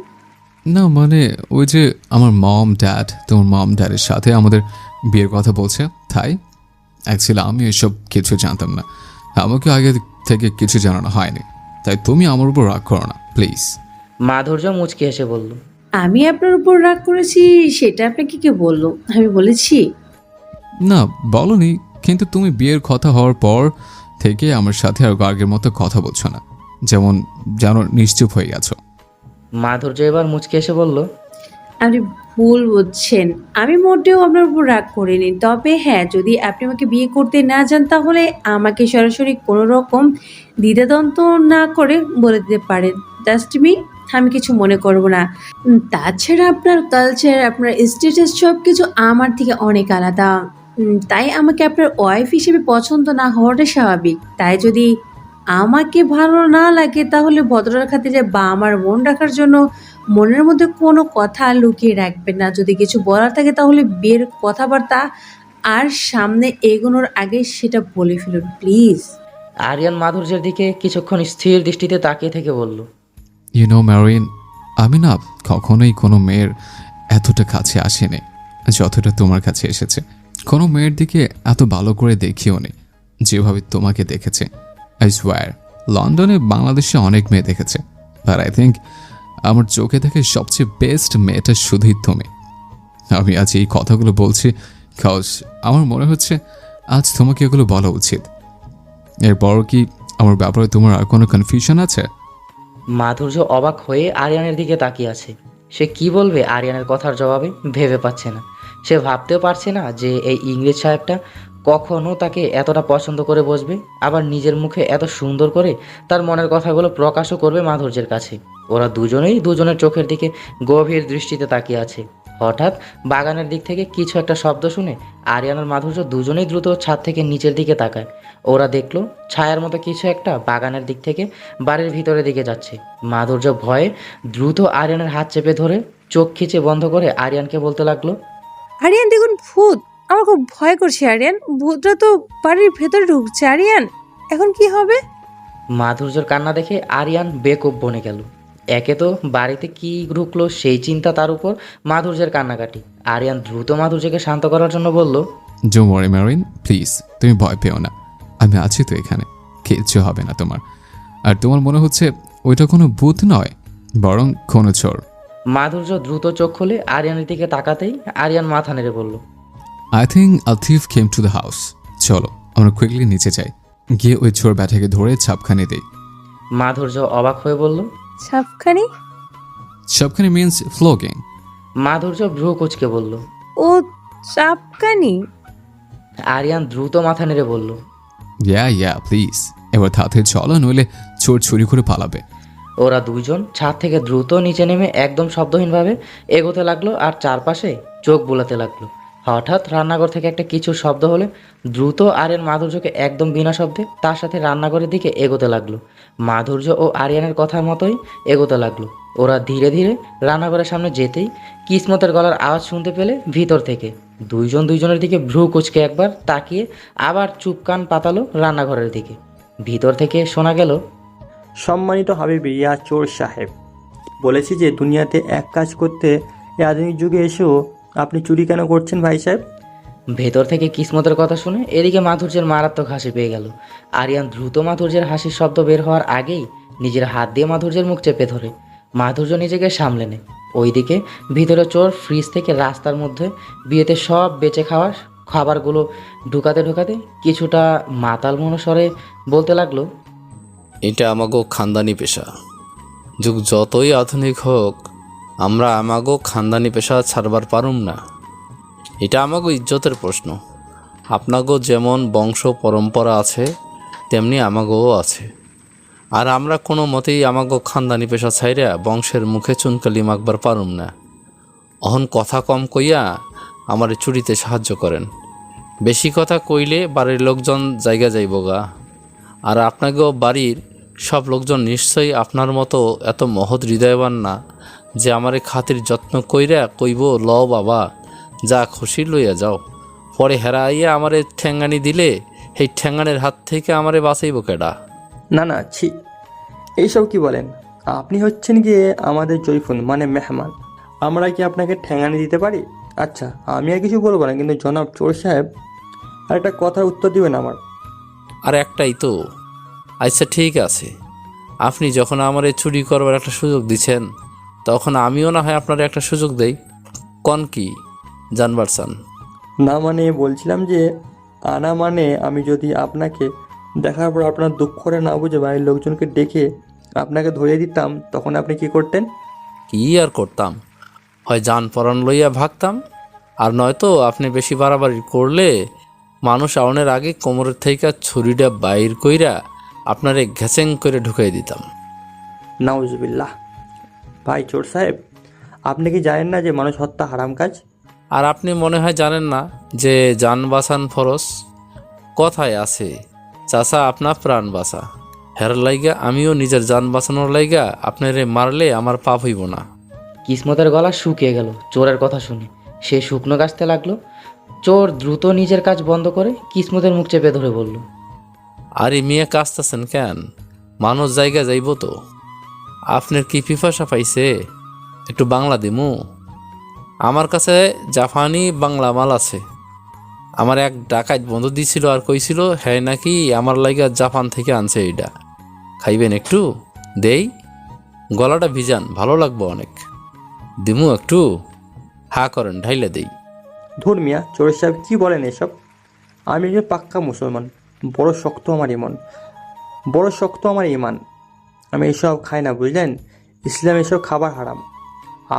না মানে ওই যে আমার মম ড্যাড, তোমার মম ড্যাডের সাথে আমাদের বিয়ের কথা বলছে, তাই অ্যাকচুয়ালি আমি এসব কিছু জানতাম না, আমাকে আগে থেকে কিছু জানানো হয়নি, তাই তুমি আমার উপর রাগ করো না প্লিজ। মাধুর্য মুচকি হেসে বলল, আমি আপনার উপর রাগ করেছি সেটা আপনাকে কে বললো? আমি বলেছি? না বলনি, কিন্তু তুমি বিয়ের কথা হওয়ার পর থেকে আমার সাথে আর আগের মতো কথা বলছো না, যেন নিশ্চুপ হয়ে গেছো। মাধুর্য এবার মুচকি এসে বলল, আপনি ভুল বুঝছেন, আমি মোটেও আপনার উপর রাগ করিনি। তবে হ্যাঁ, যদি আপনি আমাকে বিয়ে করতে না চান তাহলে আমাকে সরাসরি কোনো রকম দ্বিধাদ্বন্দ্ব না করে বলে দিতে পারেন, জাস্ট মি, আমি কিছু মনে করব না। তাছাড়া আপনার কালচার, আপনার স্ট্যাটাস সব কিছু আমার থেকে অনেক আলাদা। তাই আমাকে আপনার ওয়াইফ হিসেবে পছন্দ না হওয়াটা স্বাভাবিক। তাই যদি আমাকে ভালো না লাগে তাহলে ভদ্রতার খাতিরে বা আমার মন রাখার জন্য মনের মধ্যে কোনো কথা লুকিয়ে রাখবেন না। যদি কিছু বলার থাকে তাহলে বিয়ের কথাবার্তা আর সামনে এগোনোর আগে সেটা বলে ফেলুন প্লিজ। আরিয়ান মাধুর্যের দিকে কিছুক্ষণ স্থির দৃষ্টিতে তাকিয়ে থেকে বলল, ইউ নো ম্যারিন, আমি না কখনোই কোনো মেয়ের এতটা কাছে আসেনি যতটা তোমার কাছে এসেছে। কোনো মেয়ের দিকে এত ভালো করে দেখিও নি যেভাবে তোমাকে দেখেছে। আই সোয়ার, লন্ডনে বাংলাদেশে অনেক মেয়ে দেখেছে, বাট আই থিঙ্ক আমার চোখে দেখে সবচেয়ে বেস্ট মেয়েটা শুধুই তুমি। আমি আজ এই কথাগুলো বলছি কজ আমার মনে হচ্ছে আজ তোমাকে এগুলো বলা উচিত। এরপর কি আমার ব্যাপারে তোমার আর কোনো কনফিউশন আছে? মাধুর্য অবাক হয়ে আরিয়ানের দিকে তাকিয়ে আছে। সে কি বলবে আরিয়ানের কথার জবাবে ভেবে পাচ্ছে না। সে ভাবতেও পারছে না যে এই ইংরেজ সাহেবটা কখনো তাকে এতটা পছন্দ করে বসবে, আবার নিজের মুখে এত সুন্দর করে তার মনের কথাগুলো প্রকাশও করবে মাধুর্যের কাছে। ওরা দুজনেই দুজনের চোখের দিকে গভীর দৃষ্টিতে তাকিয়ে আছে। হঠাৎ বাগানের দিক থেকে কিছু একটা শব্দ শুনে আরিয়ান আর মাধুর্য দুজনেই দ্রুত ছাদ থেকে নিচের দিকে তাকায়। ওরা দেখলো ছায়ার মতো কিছু একটা বাগানের দিক থেকে বাড়ির ভিতরের দিকে যাচ্ছে। মাধুর্য ভয়ে দ্রুত আরিয়ানের হাত চেপে ধরে চোখ খিচে বন্ধ করে আরিয়ানকে বলতে লাগলো, আরিয়ান দেখুন ভূত, আমার খুব ভয় করছে আরিয়ান, ভূতটা তো বাড়ির ভেতরে ঢুকছে। আরিয়ান এখন কি হবে? মাধুর্যর কান্না দেখে আরিয়ান বেকুব বনে গেল। একে তো বাড়িতে কি ঢুকলো সেই চিন্তা, তার উপর মাধুর্যের কান্নাকাটি। আরিয়ান দ্রুত মাধুর্যকে শান্ত করার জন্য বলল, ডোন্ট ওয়ারি ম্যারিন, প্লিজ তুমি ভয় পেও না, আমি আছি তো এখানে, কিচ্ছু হবে না তোমার। আর তোমার মনে হচ্ছে ওইটা কোনো ভূত নয়, বরং কোনো চোর। মাধুর্য দ্রুত চোখ খুলে আরিয়ানের দিকে তাকাতেই আরিয়ান মাথা নেড়ে বলল, I think a thief came to the house. চলো আমরা কুইকলি নিচে যাই, গিয়ে ওই চোর ব্যাটাকে ধরে ছাপখানি দেই। মাধুর্য অবাক হয়ে বলল, ছাপখানি? ছাপখানি মিন্স ফ্লোগিং। মাধুর্য ভ্রু কুচকে বলল। ও চাপকানি। আরিয়ান দ্রুত মাথা নেড়ে বলল। ইয়া প্লিজ, এবার তাড়াতাড়ি চলো, নইলে চোর চুরি করে পালাবে। ওরা দুইজন ছাদ থেকে দ্রুত নিচে নেমে একদম শব্দহীনভাবে এগোতে লাগলো আর চারপাশে চোখ বুলাতে লাগলো। হঠাৎ রান্নাঘর থেকে একটা কিছু শব্দ হলে দ্রুত আরিয়ান মাধুর্যকে একদম বিনা শব্দে তার সাথে রান্নাঘরের দিকে এগোতে লাগলো। মাধুর্য ও আরিয়ানের কথার মতোই এগোতে লাগলো। ওরা ধীরে ধীরে রান্নাঘরের সামনে যেতেই কিসমতের গলার আওয়াজ শুনতে পেলে ভিতর থেকে। দুইজন দুইজনের দিকে ভ্রু কুচকে একবার তাকিয়ে আবার চুপ কান পাতালো রান্নাঘরের দিকে। ভিতর থেকে শোনা গেল, সম্মানিত হাবিবি ইয়া চোর সাহেব, বলেছি যে দুনিয়াতে এক কাজ করতে এই আধুনিক যুগে এসেও আপনি চুরি কেন করছেন ভাই সাহেব? ভেতর থেকে কিসমতের কথা শুনে এদিকে মাধুর্যের মারাত্মক হাসি পেয়ে গেল। আরিয়ান দ্রুত মাধুর্যের হাসির শব্দ বের হওয়ার আগেই নিজের হাত দিয়ে মাধুর্যের মুখ চেপে ধরে। মাধুর্য নিজেকে সামলে নেয়। ওইদিকে ভিতরে চোর ফ্রিজ থেকে রাস্তার মধ্যে বিয়েতে সব বেঁচে খাওয়ার খাবারগুলো ঢুকাতে ঢুকাতে কিছুটা মাতাল মনোস্বরে বলতে লাগলো, এটা আমাগো খানদানি পেশা। যুগ যতই আধুনিক হোক, আমরা আমাগো খানদানি পেশা ছাড়বার পারুম না। এটা আমাগো ইজ্জতের প্রশ্ন। আপনাগো যেমন বংশ পরম্পরা আছে, তেমনি আমাগোও আছে। আর আমরা কোনো মতেই আমাগো খানদানি পেশা ছাইরা বংশের মুখে চুনকালি মাখবার পারুম না। অহন কথা কম কইয়া আমারে চুরিতে সাহায্য করেন। বেশি কথা কইলে বাড়ির লোকজন জায়গা যাইব গা। আর আপনাকেও বাড়ির সব লোকজন নিশ্চয়ই আপনার মতো এত মহৎ হৃদয়বান না যে আমারে খাতির যত্ন কইরা কইব, ল বাবা যা খুশি লইয়া যাও। পরে হেরাইয়া আমারে ঠ্যাঙ্গানি দিলে সেই ঠ্যাঙ্গানের হাত থেকে আমারে বাঁচাইব কেডা? না না, ছি, এইসব কি বলেন? আপনি হচ্ছেন গিয়ে আমাদের জয়ফুন, মানে মেহমান। আমরা কি আপনাকে ঠ্যাঙানি দিতে পারি? আচ্ছা, আমি আর কিছু বলবো না, কিন্তু জনাব চোর সাহেব আর একটা কথার উত্তর দিবেন আমার। আর একটাই তো। আচ্ছা ঠিক আছে, আপনি যখন আমারে চুরি করবার একটা সুযোগ দিচ্ছেন, তখন আমিও না হয় আপনার একটা সুযোগ দেই। কন কি জানবার চান? না মানে বলছিলাম যে আনা মানে আমি যদি আপনাকে দেখার পর আপনার দুঃখ করে না বুঝে বাড়ির লোকজনকে ডেকে আপনাকে ধরিয়ে দিতাম, তখন আপনি কি করতেন? কি আর করতাম, হয় যান পরাণ লইয়া ভাগতাম, আর নয়তো আপনি বেশি বাড়াবাড়ি করলে মানুষ আউনের আগে কোমরের থেকে ছুরিটা বাইর কইরা আপনারে ঘেচেং করে ঢুকাই দিতাম। নাউজুবিল্লাহ। ভাই চোর সাহেব, আপনি কি জানেন না যে মানুষ হত্যা হারাম কাজ? আর আপনি মনে হয় জানেন না যে জান বাঁচান ফরজ। কথায় আছে, চাচা আপনার প্রাণ বাঁচা। হের লাইগা আমিও নিজের জান বাঁচানোর লাইগা আপনারে মারলে আমার পাপ হইব না। কিসমতের গলা শুকিয়ে গেল চোরের কথা শুনে। সে শুকনো গাছতে লাগলো। চোর দ্রুত নিজের কাজ বন্ধ করে কিসমতের মুখ চেপে ধরে বলল, আরে মিয়া কাজতাছেন কেন? মানুষ জায়গা যাইব তো। আপনার কি পিপাসা পাইছে? একটু বাংলা দিমু? আমার কাছে জাপানি বাংলা মাল আছে। আমার এক ডাকাত বন্ধু দিছিল আর কইছিল হ্যাঁ নাকি আমার লাইগা জাপান থেকে আনছে এইটা। খাইবেন একটু? দেই, গলাটা ভিজান, ভালো লাগবে অনেক। দিমু একটু? হা করেন, ঢাইলে দেই। ধুর মিয়া চোর সাহেব, কি বলেন এসব? আমি একজন পাক্কা মুসলমান, বড় শক্ত আমার ইমান, বড় শক্ত আমার ইমান। আমি এসব খাই না, বুঝলেন? ইসলাম এসব খাবার হারাম।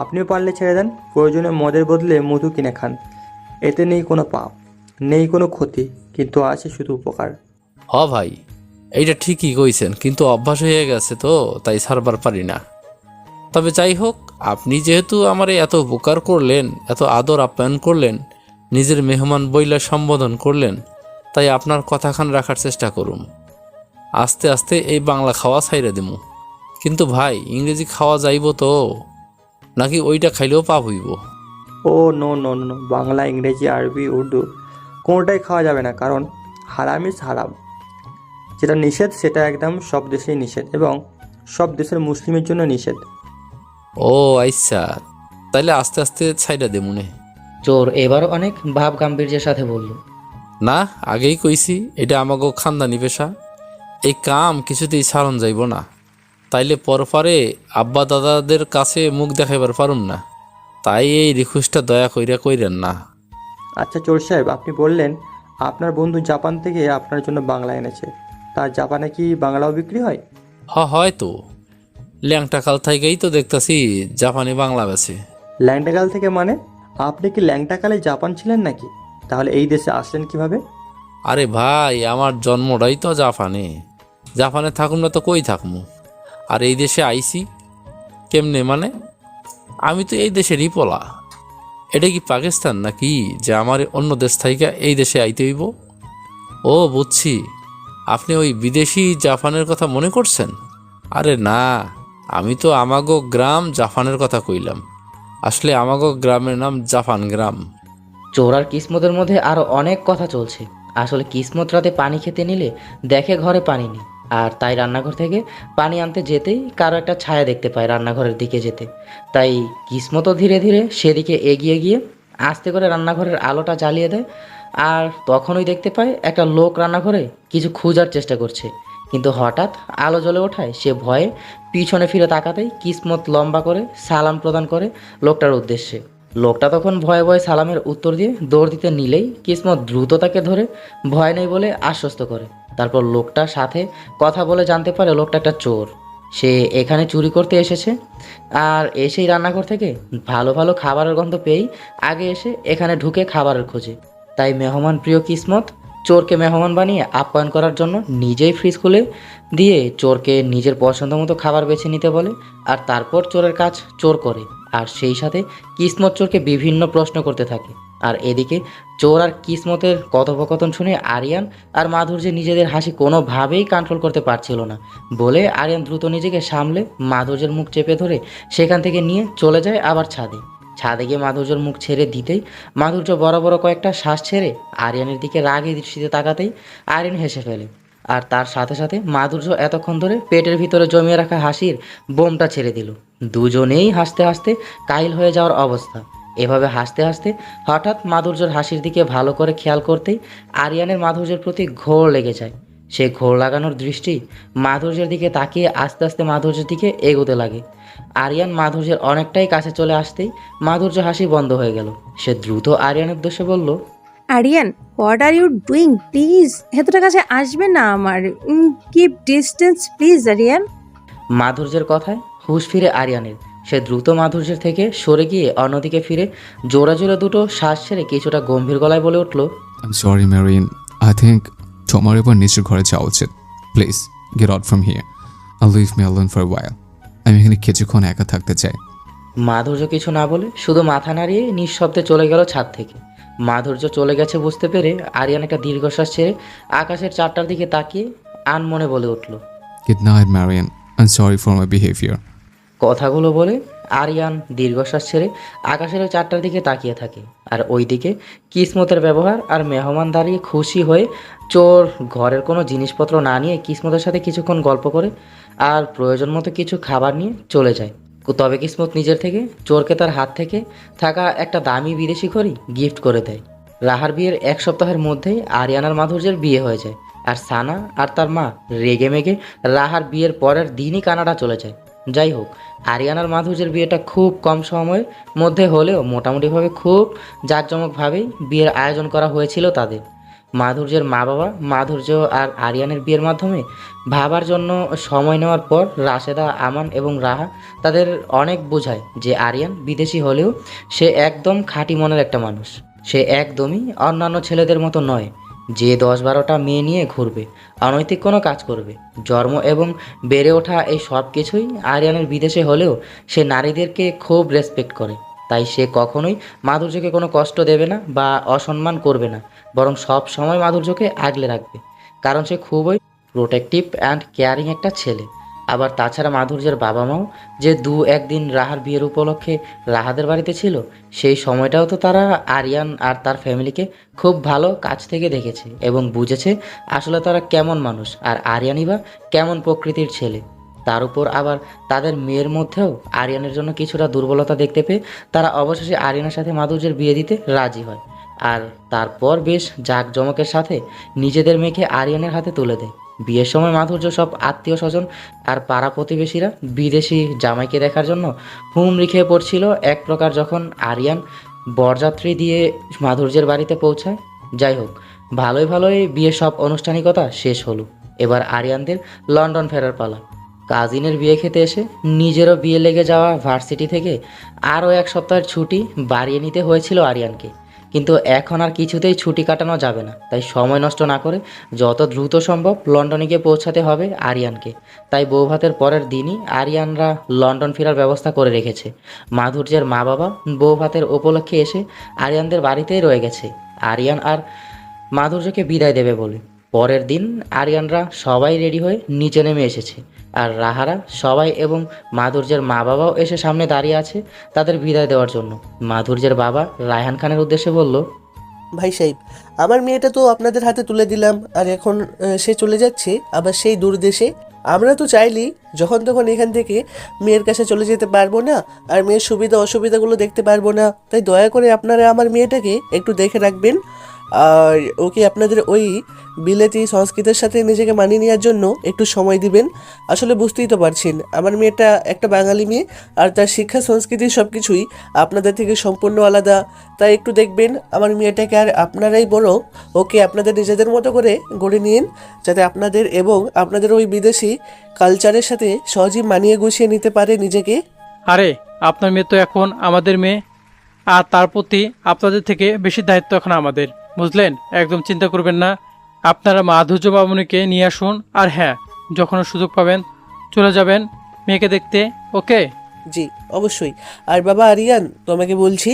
আপনিও পারলে ছেড়ে দেন, প্রয়োজনে মদের বদলে মধু কিনে খান। এতে নেই কোনো পাপ, নেই কোনো ক্ষতি, কিন্তু আছে শুধু উপকার। হ ভাই, এইটা ঠিকই কইছেন, কিন্তু অভ্যাস হয়ে গেছে তো, তাই ছাড়বার পারি না। তবে যাই হোক, আপনি যেহেতু আমারে এত উপকার করলেন, এত আদর আপ্যায়ন করলেন, নিজের মেহমান বইলা সম্বোধন করলেন, তাই আপনার কথাখান রাখার চেষ্টা করুন। আস্তে আস্তে এই বাংলা খাওয়া ছাইরা দিমু। কিন্তু ভাই, ইংরেজি খাওয়া যাইব তো, নাকি ওইটা খাইলেও পাপ হইব? ও নো নো নো, বাংলা, ইংরেজি, আরবি, উর্দু কোনোটাই খাওয়া যাবে না, কারণ হারাম ইজ হারাম। যেটা নিষেধ সেটা একদম সব দেশেই নিষেধ, এবং সব দেশের মুসলিমের জন্য নিষেধ। ও আচ্ছা, তাইলে আস্তে আস্তে ছাইরা দেমুনে। চোর এবারও অনেক ভাব গাম্ভীর্যের সাথে বলল, না, আগেই কইছি এটা আমাগো খানদানি পেশা। এই কাম কিছুতেই ছাড়ন যাইব না, তাইলে পরপারে আব্বা দাদাদের কাছে মুখ দেখাইবার পারুম না। তাই এই রিকোয়েস্টটা দয়া কইরা কইরেন না। আচ্ছা চোর সাহেব, আপনি বললেন আপনার বন্ধু জাপান থেকে আপনার জন্য বাংলা এনেছে। তার জাপানে কি বাংলাও বিক্রি হয়? হয়তো ল্যাংটা কাল থাইকেই তো দেখতাছি জাপানি বাংলা বেছে। ল্যাংটাকাল থেকে মানে? আপনি কি ল্যাংটাকালে জাপান ছিলেন নাকি? তাহলে এই দেশে আসলেন কিভাবে? আরে ভাই, আমার জন্মটাই তো জাপানে। জাপানে থাকুন না তো কই থাকমু? আর এই দেশে আইছি কেমনে মানে? আমি তো এই দেশেরই পোলা। এটা কি পাকিস্তান নাকি যে আমার অন্য দেশ থেকে এই দেশে আইতে হইব? ও বুঝছি, আপনি ওই বিদেশি জাপানের কথা মনে করছেন। আরে না, আমি তো আমাগো গ্রাম জাপানের কথা কইলাম। আসলে আমাগো গ্রামের নাম জাপান গ্রাম। চোর আর কিসমতের মধ্যে আরও অনেক কথা চলছে। আসলে কিসমত রাতে পানি খেতে নিলে দেখে ঘরে পানি নেই, আর তাই রান্নাঘর থেকে পানি আনতে যেতেই কারো একটা ছায়া দেখতে পায় রান্নাঘরের দিকে যেতে। তাই কিসমতও ধীরে ধীরে সেদিকে এগিয়ে গিয়ে আস্তে করে রান্নাঘরের আলোটা জ্বালিয়ে দেয়। আর তখনই দেখতে পায় একটা লোক রান্নাঘরে কিছু খোঁজার চেষ্টা করছে, কিন্তু হঠাৎ আলো জ্বলে ওঠায় সে ভয়ে পিছনে ফিরে তাকাতেই কিসমত লম্বা করে সালাম প্রদান করে লোকটার উদ্দেশ্যে। লোকটা তখন ভয়ে ভয়ে সালামের উত্তর দিয়ে দৌড় দিতে নিলেই কিসমত দ্রুত তাকে ধরে ভয় নেই বলে আশ্বস্ত করে। তারপর লোকটার সাথে কথা বলে জানতে পারে লোকটা একটা চোর। সে এখানে চুরি করতে এসেছে, আর এসেই রান্নাঘর থেকে ভালো ভালো খাবারের গন্ধ পেয়েই আগে এসে এখানে ঢুকে খাবারের খোঁজে। তাই মেহমান প্রিয় কিসমত চোরকে মেহমান বানিয়ে আপ্যায়ন করার জন্য নিজেই ফ্রিজ খুলে দিয়ে চোরকে নিজের পছন্দ মতো খাবার বেছে নিতে বলে। আর তারপর চোরের কাজ চোর করে, আর সেই সাথে কিসমত চোরকে বিভিন্ন প্রশ্ন করতে থাকে। আর এদিকে চোর আর কিসমতের কথোপকথন শুনে আরিয়ান আর মাধুর্য নিজেদের হাসি কোনোভাবেই কন্ট্রোল করতে পারছিল না বলে আরিয়ান দ্রুত নিজেকে সামলে মাধুর্যের মুখ চেপে ধরে সেখান থেকে নিয়ে চলে যায় আবার ছাদে। ছাদে গিয়ে মাধুর্যর মুখ ছেড়ে দিতেই মাধুর্য বড় বড় কয়েকটা শ্বাস ছেড়ে আরিয়ানের দিকে রাগে দৃষ্টিতে তাকাতেই আরিয়ান হেসে ফেলে। আর তার সাথে সাথে মাধুর্য এতক্ষণ ধরে পেটের ভিতরে জমিয়ে রাখা হাসির বোমটা ছেড়ে দিল। দুজনেই হাসতে হাসতে কাহিল হয়ে যাওয়ার অবস্থা। এভাবে হাসতে হাসতে হঠাৎ মাধুর্যর হাসির দিকে ভালো করে খেয়াল করতেই আরিয়ানের মাধুর্যের প্রতি ঘোর লেগে যায়। সে ঘোর লাগানোর দৃষ্টি মাধুর্যের দিকে তাকিয়ে আস্তে আস্তে মাধুর্যের দিকে এগোতে লাগে। আরিয়ান মাধুর্যের অনেকটাই কাছে চলে আসতেই মাধুর্য হাসি বন্ধ হয়ে গেল। সে দ্রুত আরিয়ানের উদ্দেশ্যে বলল, Ariyan, what are you doing? Please এতটা কাছে আসবে না আমার। Keep distance please Ariyan. মাধুর্যের কথায় হুঁশ ফিরে আরিয়ানের। সে দ্রুত মাধুর্যের থেকে সরে গিয়ে অন্যদিকে ফিরে জোরে জোরে দুটো শ্বাস ছেড়ে কিছুটা গম্ভীর গলায় বলে উঠল, I'm sorry, Marian. I think তোমার এবার নিচের ঘরে যাওয়া উচিত। Please get out from here and leave me alone for a while. আমি এখানে কিছুক্ষণ একা থাকতে চাই। মাধুর্য কিছু না বলে শুধু মাথা নাড়িয়ে নিঃশব্দে চলে গেল ছাদ থেকে। মাধুর্য চলে গেছে বুঝতে পেরে আরিয়ান একটা দীর্ঘশ্বাস ছেড়ে আকাশের চারটার দিকে তাকিয়ে আনমনে বলে উঠল, Good night, Marian. I'm sorry for my behavior. কথাগুলো বলে আরিয়ান দীর্ঘশ্বাস ছেড়ে আকাশের ওই চারটার দিকে তাকিয়ে থাকে। আর ওইদিকে কিসমতের ব্যবহার আর মেহমান দাঁড়িয়ে খুশি হয়ে চোর ঘরের কোনো জিনিসপত্র না নিয়ে কিসমতের সাথে কিছুক্ষণ গল্প করে আর প্রয়োজন মতো কিছু খাবার নিয়ে চলে যায়। তবে কিসমত নিজের থেকে চোরকে তার হাত থেকে থাকা একটা দামি বিদেশি ঘড়ি গিফট করে দেয়। রাহার বিয়ের এক সপ্তাহের মধ্যেই আরিয়ান আর মাধুর্যের বিয়ে হয়ে যায়। আর সানা আর তার মা রেগে মেগে রাহার বিয়ের পরের দিনই কানাডা চলে যায়। যাই হোক, আরিয়ান আর মাধুর্যের বিয়েটা খুব কম সময়ের মধ্যে হলেও মোটামুটিভাবে খুব জাঁকজমকভাবেই বিয়ের আয়োজন করা হয়েছিল তাদের। মাধুর্যের মা বাবা মাধুর্য আর আরিয়ানের বিয়ের মাধ্যমে ভাবার জন্য সময় নেওয়ার পর রাশেদা, আমান এবং রাহা তাদের অনেক বোঝায় যে আরিয়ান বিদেশি হলেও সে একদম খাঁটি মনের একটা মানুষ। সে একদমই অন্যান্য ছেলেদের মতো নয় যে 10-12টা মেয়ে নিয়ে ঘুরবে, অনৈতিক কোনো কাজ করবে। জন্ম এবং বেড়ে ওঠা এই সব কিছুই আরিয়ানের বিদেশে হলেও সে নারীদেরকে খুব রেসপেক্ট করে। তাই সে কখনোই মাধুর্যকে কোনো কষ্ট দেবে না বা অসম্মান করবে না, বরং সব সময় মাধুর্যকে আগলে রাখবে, কারণ সে খুবই প্রোটেক্টিভ অ্যান্ড কেয়ারিং একটা ছেলে। আবার তাছাড়া মাধুর্যের বাবা মাও যে 2-1 দিন রাহার বিয়ের উপলক্ষে রাহাদের বাড়িতে ছিল, সেই সময়টাও তো তারা আরিয়ান আর তার ফ্যামিলিকে খুব ভালো কাছ থেকে দেখেছে এবং বুঝেছে আসলে তারা কেমন মানুষ আর আরিয়ানই বা কেমন প্রকৃতির ছেলে। তার উপর আবার তাদের মেয়ের মধ্যেও আরিয়ানের জন্য কিছুটা দুর্বলতা দেখতে পেয়ে তারা অবশেষে আরিয়ানের সাথে মাধুর্যের বিয়ে দিতে রাজি হয়। আর তারপর বেশ জাঁকজমকের সাথে নিজেদের মেয়েকে আরিয়ানের হাতে তুলে দেয়। বিয়ের সময় মাধুর্য সব আত্মীয় স্বজন আর পাড়া প্রতিবেশীরা বিদেশি জামাইকে দেখার জন্য হুমড়ি খেয়ে পড়ছিল এক প্রকার যখন আরিয়ান বরযাত্রী দিয়ে মাধুর্যের বাড়িতে পৌঁছায়। যাই হোক, ভালোই ভালোই বিয়ের সব আনুষ্ঠানিকতা শেষ হলো। এবার আরিয়ানদের লন্ডন ফেরার পালা। কাজিনের বিয়ে খেতে এসে নিজেরও বিয়ে লেগে যাওয়া ভার্সিটি থেকে আরও 1 সপ্তাহের ছুটি বাড়িয়ে নিতে হয়েছিল আরিয়ানকে। কিন্তু এখন আর কিছুতেই ছুটি কাটানো যাবে না, তাই সময় নষ্ট না করে যত দ্রুত সম্ভব লন্ডনে গিয়ে পৌঁছাতে হবে আরিয়ানকে। তাই বৌভাতের পরের দিনই আরিয়ানরা লন্ডন ফেরার ব্যবস্থা করে রেখেছে। মাধুর্যের মা বাবা বৌভাতের উপলক্ষে এসে আরিয়ানদের বাড়িতেই রয়ে গেছে আরিয়ান আর মাধুর্যকে বিদায় দেবে বলে। পরের দিন আরিয়ানরা সবাই রেডি হয়ে নিচে নেমে এসেছে, আর রাহারা সবাই এবং মাধুর্যের মা বাবাও এসে সামনে দাঁড়িয়ে আছে তাদের বিদায় দেওয়ার জন্য। মাধুর্যের বাবা রায়হান খানের উদ্দেশ্যে বলল, ভাই সাহেব, আমার মেয়েটা তো আপনাদের হাতে তুলে দিলাম, আর এখন সে চলে যাচ্ছে আবার সেই দূর দেশে। আমরা তো চাইলেই যখন তখন এখান থেকে মেয়ের কাছে চলে যেতে পারবো না, আর মেয়ের সুবিধা অসুবিধাগুলো দেখতে পারবো না। তাই দয়া করে আপনারা আমার মেয়েটাকে একটু দেখে রাখবেন, আর ওকে আপনাদের ওই বিলেতি সংস্কৃতির সাথে নিজেকে মানিয়ে নেওয়ার জন্য একটু সময় দিবেন। আসলে বুঝতেই তো পারছেন, আমার মেয়েটা একটা বাঙালি মেয়ে, আর তার শিক্ষা সংস্কৃতি সব কিছুই আপনাদের থেকে সম্পূর্ণ আলাদা। তাই একটু দেখবেন আমার মেয়েটাকে, আর আপনারাই বড় ওকে আপনাদের নিজেদের মতো করে গড়ে নিন, যাতে আপনাদের এবং আপনাদের ওই বিদেশি কালচারের সাথে সহজেই মানিয়ে গুছিয়ে নিতে পারে নিজেকে। আরে আপনার মেয়ে তো এখন আমাদের মেয়ে, আর তার প্রতি আপনাদের থেকে বেশি দায়িত্ব এখন আমাদের, বুঝলেন? একদম চিন্তা করবেন না। আপনারা মাধুর্য মামুনিকে নিয়ে আসুন, আর হ্যাঁ, যখন সুযোগ পাবেন চলে যাবেন মেয়েকে দেখতে। ওকে? জি অবশ্যই। আর বাবা আরিয়ান, তোমাকে বলছি,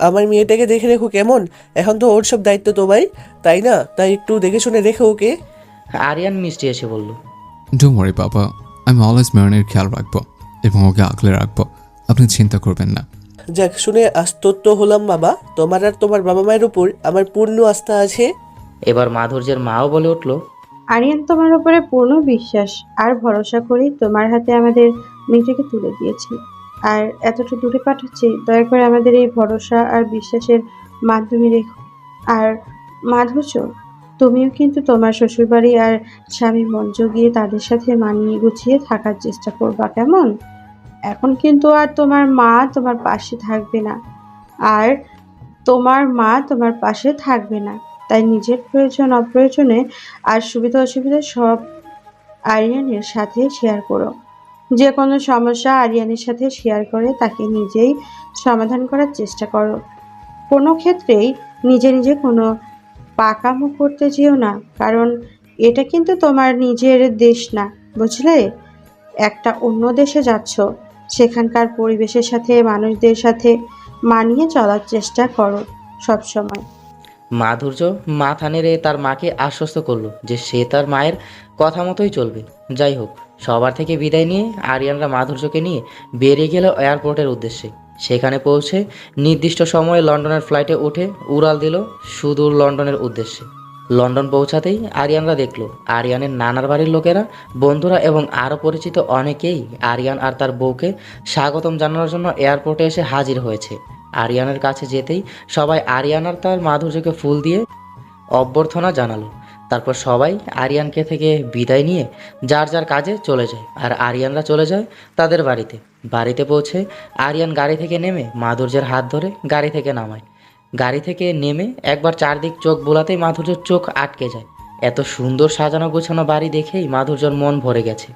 আমার মেয়েটাকে দেখে রেখো কেমন? এখন তো ওর সব দায়িত্ব তোমায়, তাই না? তাই একটু দেখে শুনে রেখো ওকে। আরিয়ান মিষ্টি এসে বলল, ডোন্ট ওয়ারি বাবা, আমি অলওয়েজ মেরিনের খেয়াল রাখবো এবং ওকে আগলে রাখবো, আপনি চিন্তা করবেন না। যাক, শুনে আস্তত্ব হলাম বাবা। তোমার আর তোমার বাবা মায়ের উপর আমার পূর্ণ আস্থা আছে। এবার মাধুর্যের মাও বলে উঠল, আরিয়ান, তোমার উপরে পূর্ণ বিশ্বাস আর ভরসা করি তোমার হাতে আমাদের মেয়েটাকে তুলে দিয়েছি, আর এতটা দূরে পাঠাচ্ছি, দয়া করে আমাদের এই ভরসা আর বিশ্বাসের মাধ্যমে রেখো। আর মাধুর্য, তুমিও কিন্তু তোমার শ্বশুরবাড়ি আর স্বামী মঞ্জ গিয়ে তাদের সাথে মানিয়ে গুছিয়ে থাকার চেষ্টা করবা, কেমন? এখন কিন্তু আর তোমার মা তোমার পাশে থাকবে না, আর তোমার মা তোমার পাশে থাকবে না। তাই নিজের প্রয়োজন অপ্রয়োজনে আর সুবিধা অসুবিধা সব আরিয়ানের সাথে শেয়ার করো। যে কোনো সমস্যা আরিয়ানের সাথে শেয়ার করে তাকে নিজেই সমাধান করার চেষ্টা করো। কোনো ক্ষেত্রেই নিজে নিজে কোনো পাকামো করতে যেও না, কারণ এটা কিন্তু তোমার নিজের দেশ না, বুঝলে? একটা অন্য দেশে যাচ্ছ, সেখানকার পরিবেশের সাথে মানুষদের সাথে মানিয়ে চলার চেষ্টা করো সব সময়। মাধুর্য মাথা নেড়ে তার মাকে আশ্বস্ত করলো যে সে তার মায়ের কথা মতোই চলবে। যাই হোক, সবার থেকে বিদায় নিয়ে আরিয়ানরা মাধুর্যকে নিয়ে বেরিয়ে গেল এয়ারপোর্টের উদ্দেশ্যে। সেখানে পৌঁছে নির্দিষ্ট সময়ে লন্ডনের ফ্লাইটে উঠে উড়াল দিল সুদূর লন্ডনের উদ্দেশ্যে। লন্ডন পৌঁছাতেই আরিয়ানরা দেখলো আরিয়ানের নানার বাড়ির লোকেরা, বন্ধুরা এবং আরও পরিচিত অনেকেই আরিয়ান আর তার বউকে স্বাগতম জানানোর জন্য এয়ারপোর্টে এসে হাজির হয়েছে। আরিয়ানের কাছে যেতেই সবাই আরিয়ান আর তার মাধুর্যকে ফুল দিয়ে অভ্যর্থনা জানালো। তারপর সবাই আরিয়ানকে থেকে বিদায় নিয়ে যার যার কাজে চলে যায়, আর আরিয়ানরা চলে যায় তাদের বাড়িতে। বাড়িতে পৌঁছে আরিয়ান গাড়ি থেকে নেমে মাধুর্যের হাত ধরে গাড়ি থেকে নামায়। গাড়ি থেকে নেমে একবার চারদিক চোখ বোলাতেই মাধুর্যর চোখ আটকে যায়। এত সুন্দর সাজানো গোছানো বাড়ি দেখেই মাধুর্যর মন ভরে গেছে।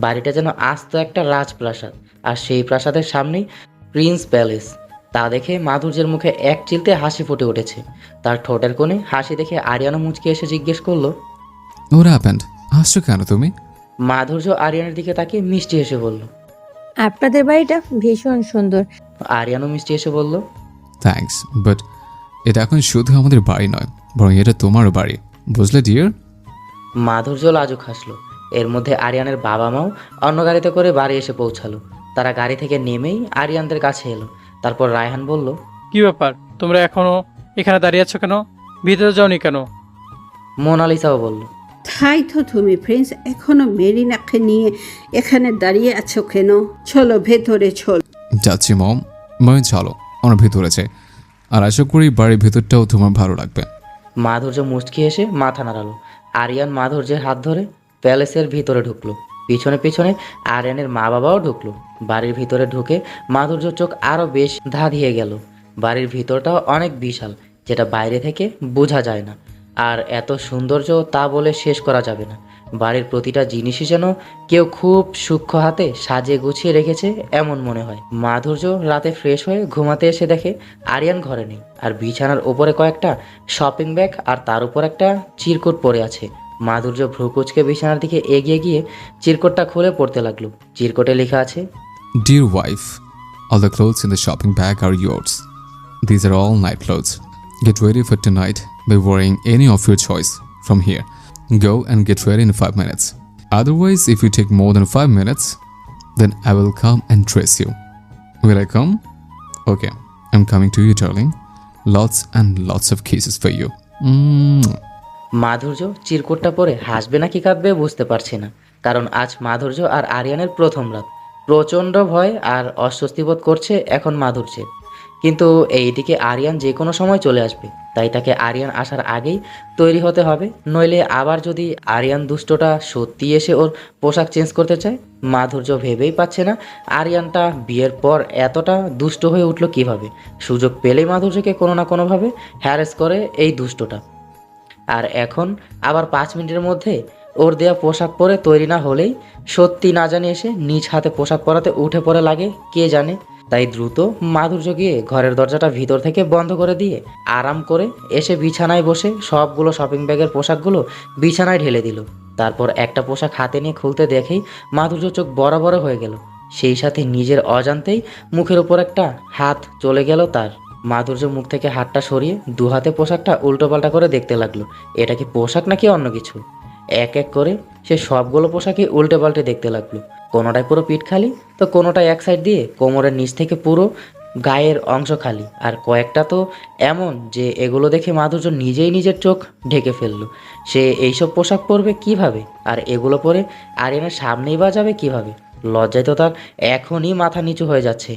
বাড়িটা যেন আস্ত একটা রাজপ্রাসাদ, আর সেই প্রাসাদের সামনেই প্রিন্স প্যালেস। তা দেখে মাধুর্যের মুখে এক চিলতে হাসি ফুটে উঠেছে। তার ঠোঁটের কোণে হাসি দেখে আরিয়ানও মুচকে এসে জিজ্ঞেস করলো, ওর হ্যাপেন্ড, হাসছো কেন তুমি? মাধুর্য আরিয়ানের দিকে তাকিয়ে মিষ্টি হেসে বলল, আপনাদের বাড়িটা ভীষণ সুন্দর। আরিয়ানও মিষ্টি হেসে বলল, থ্যাঙ্কস, বাট এটা এখন শুধু আমাদের বাড়ি নয়, বরং এটা তোমারও বাড়ি, বুঝলে ডিয়ার? মাধুর্য লাজুক হাসলো। এর মধ্যে আরিয়ানের বাবা মাও অন্য গাড়িতে করে বাড়ি এসে পৌঁছালো। তারা গাড়ি থেকে নেমেই আরিয়ানদের কাছে এলো। তারপর রায়হান বলল, কি ব্যাপার, তোমরা এখনো এখানে দাঁড়িয়ে আছো কেন? ভিতরে যাওনি কেন? মোনালিসাও বলল, তাই তো তুমি প্রিন্স এখনো মেরিনাকে নিয়ে এখানে দাঁড়িয়ে আছো কেন? চলো ভেতরে চলো। যাচ্ছি মম, মানে চলো আমরা ভেতরে যাই, আর আশা করি বাড়ির ভেতরটাও তোমার ভালো লাগবে। মাধুর্য মুচকি এসে মাথা নাড়ালো। আরিয়ান মাধুর্যের হাত ধরে প্যালেসের ভিতরে ঢুকলো। পিছনে পিছনে আরিয়ানের মা বাবাও ঢুকলো। বাড়ির ভিতরে ঢুকে মাধুর্য চোখ আরও বেশ ধাঁধিয়ে গেল। বাড়ির ভিতরটাও অনেক বিশাল, যেটা বাইরে থেকে বোঝা যায় না। আর এত সৌন্দর্য তা বলে শেষ করা যাবে না। বাড়ির প্রতিটা জিনিসই যেন কেউ খুব সূক্ষ্ম হাতে সাজিয়ে গুছিয়ে রেখেছে এমন মনে হয়। মাধুর্য রাতে ফ্রেশ হয়ে ঘুমাতে এসে দেখে আরিয়ান ঘরে নেই, আর বিছানার ওপরে কয়েকটা শপিং ব্যাগ আর তার উপর একটা চিরকুট পড়ে আছে। মাধুর্য ভ্রুকুচকে বিছানার দিকে এগিয়ে গিয়ে চিরকুটটা খুলে পড়তে লাগলো। চিরকুটে লেখা আছে, Dear wife, all the clothes in the shopping bag are yours. These are all night clothes. Get ready for tonight by wearing any of your choice from here. Go and get ready in 5 minutes. Otherwise, if you take more than 5 minutes, then I will come and dress you. Will I come? Okay, I'm coming to you, darling. Lots and lots of kisses for you. মাধুর্য চিরকুটটা পরে হাসবে নাকি কাঁদবে বুঝতে পারছি না, কারণ আজ মাধুর্য আর আরিয়ানের প্রথম রাত। প্রচণ্ড ভয় আর অস্বস্তি বোধ করছে এখন মাধুর্যের। কিন্তু এইদিকে আরিয়ান যে কোনো সময় চলে আসবে, তাই তাকে আরিয়ান আসার আগেই তৈরি হতে হবে, নইলে আবার যদি আরিয়ান দুষ্টটা সত্যি এসে ওর পোশাক চেঞ্জ করতে চায়। মাধুর্য ভেবেই পাচ্ছে না আরিয়ানটা বিয়ের পর এতটা দুষ্ট হয়ে উঠলো কিভাবে। সুযোগ পেলেই মাধুর্যকে কোনো না কোনোভাবে হ্যারেস করে এই দুষ্টটা। আর এখন আবার 5 মিনিটের মধ্যে ওর দেয়া পোশাক পরে তৈরি না হলেই সত্যি না জানি এসে নিজ হাতে পোশাক পরাতে উঠে পড়ে লাগে কে জানে। তাই দ্রুত মাধুর্য গিয়ে ঘরের দরজাটা ভিতর থেকে বন্ধ করে দিয়ে আরাম করে এসে বিছানায় বসে সবগুলো শপিং ব্যাগের পোশাকগুলো বিছানায় ঢেলে দিল। তারপর একটা পোশাক হাতে নিয়ে খুলতে দেখেই মাধুর্য চোখ বড় বড় হয়ে গেল। সেই সাথে নিজের অজান্তেই মুখের উপর একটা হাত চলে গেল তার। মাধুর্য মুখ থেকে হাতটা সরিয়ে দু হাতে পোশাকটা উল্টোপাল্টা করে দেখতে লাগলো, এটা কি পোশাক নাকি অন্য কিছু। এক এক করে সে সবগুলো পোশাকই উল্টে পাল্টে দেখতে লাগলো। কোনোটায় পুরো পিঠ খালি, তো কোনোটায় এক সাইড দিয়ে কোমরের নিচ থেকে পুরো গায়ের অংশ খালি, আর কয়েকটা তো এমন যে এগুলো দেখে মাধুর্য নিজেই নিজের চোখ ঢেকে ফেললো। সে এইসব পোশাক পরবে কিভাবে, আর এগুলো পরে আরিয়ানের সামনেই বা যাবে কীভাবে। লজ্জায় তো তার এখনই মাথা নিচু হয়ে যাচ্ছে,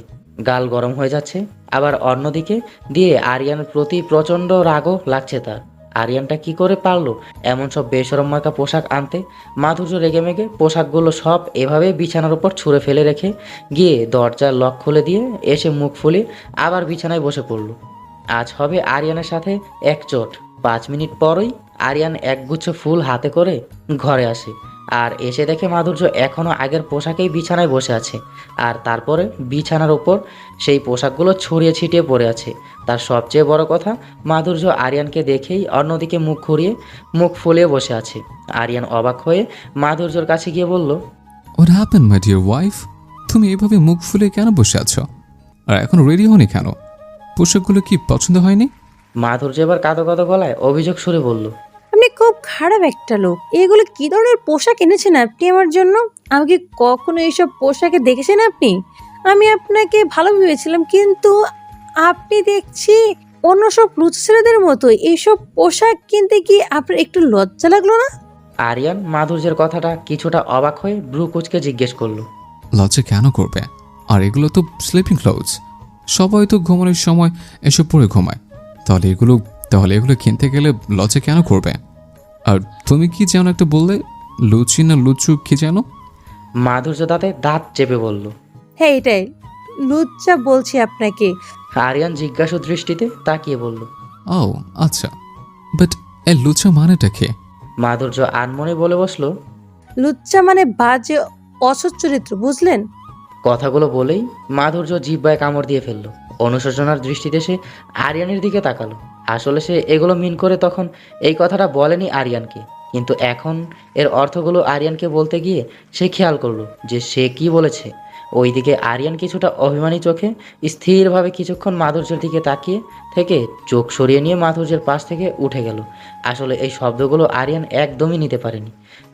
গাল গরম হয়ে যাচ্ছে। আবার অন্যদিকে দিয়ে আরিয়ানের প্রতি প্রচণ্ড রাগও লাগছে তার। আরিয়ানটা কি করে পারলো এমন সব বেশরম মার্কা পোশাক আনতে। মাধুর্য রেগে মেগে পোশাকগুলো সব এভাবে বিছানার উপর ছুঁড়ে ফেলে রেখে গিয়ে দরজার লক খুলে দিয়ে এসে মুখ ফুলে আবার বিছানায় বসে পড়ল। আজ হবে আরিয়ানের সাথে এক চোট। 5 মিনিট পরই আরিয়ান একগুচ্ছ ফুল হাতে করে ঘরে আসে, আর এসে দেখে মাধুর্য এখনও আগের পোশাকেই বিছানায় বসে আছে, আর তারপরে বিছানার ওপর সেই পোশাকগুলো ছড়িয়ে ছিটিয়ে পড়ে আছে। তার সবচেয়ে বড় কথা, মাধুর্য আরিয়ানকে দেখেই অন্যদিকে মুখ ঘুরিয়ে মুখ ফুলিয়ে বসে আছে। আরিয়ান অবাক হয়ে মাধুর্যর কাছে গিয়ে বলল, What happened, my dear wife? তুমি এভাবে মুখ ফুলে কেন বসে আছো? আর এখন রেডি হওনি কেন? পোশাকগুলো কি পছন্দ হয়নি? মাধুর্য এবার কাঁদো কাঁদো গলায় অভিযোগ সুরে বলল, আপনি খুব খারাপ একটা লোক। এগুলো কি ধরনের পোশাক এনেছেন আপনি আমার জন্য? আমাকে কখনো এইসব পোশাকে দেখেছেন আপনি? আমি আপনাকে ভালো ভেবেছিলাম, কিন্তু আপনি দেখছি অন্য সব লুচা ছেলেদের মতো। এইসব পোশাক কিনতে কি আপনার একটু লজ্জা লাগলো না? আরিয়ান মাধুর্যের কথাটা কিছুটা অবাক হয়ে ভ্রু কুঁচকে জিজ্ঞেস করলো, লজ্জা কেন করবে? আর এগুলো তো স্লিপিং ক্লোথস, সবাই তো ঘুমানোর সময় এসব পরে ঘুমায়। তাহলে এগুলো কিনতে গেলে লজ্জা কেন করবে? আর তুমি কি যেন একটা বললে, লুচি না লুচু কি যেন? মাধুর্য দাঁতে দাঁত চেপে বলল, হ্যাঁ এটাই লুচ্চা বলছি আপনাকে। আরিয়ান জিজ্ঞাসু দৃষ্টিতে তাকিয়ে বলল, ও আচ্ছা, বাট এই লুচা মানেটা কি? মাধুর্য আনমনে বলে বসলো, লুচ্চা মানে বাজে অসৎ চরিত্র, বুঝলেন? কথাগুলো বলেই মাধুর্য জিহ্বায় কামড় দিয়ে ফেললো। অনুশোচনার দৃষ্টিতে সে আরিয়ানের দিকে তাকালো। আসলে সে এগুলো মিন করে তখন এই কথাটা বলেনি আরিয়ানকে, কিন্তু এখন এর অর্থগুলো আরিয়ানকে বলতে গিয়ে সে খেয়াল করলো যে সে কি বলেছে। ওইদিকে আরিয়ান কিছুটা অভিমানী চোখে স্থিরভাবে কিছুক্ষণ মাধুর্যের দিকে তাকিয়ে থেকে চোখ সরিয়ে নিয়ে মাধুর্যের পাশ থেকে উঠে গেল। আসলে এই শব্দগুলো আরিয়ান একদমই নিতে পারেনি।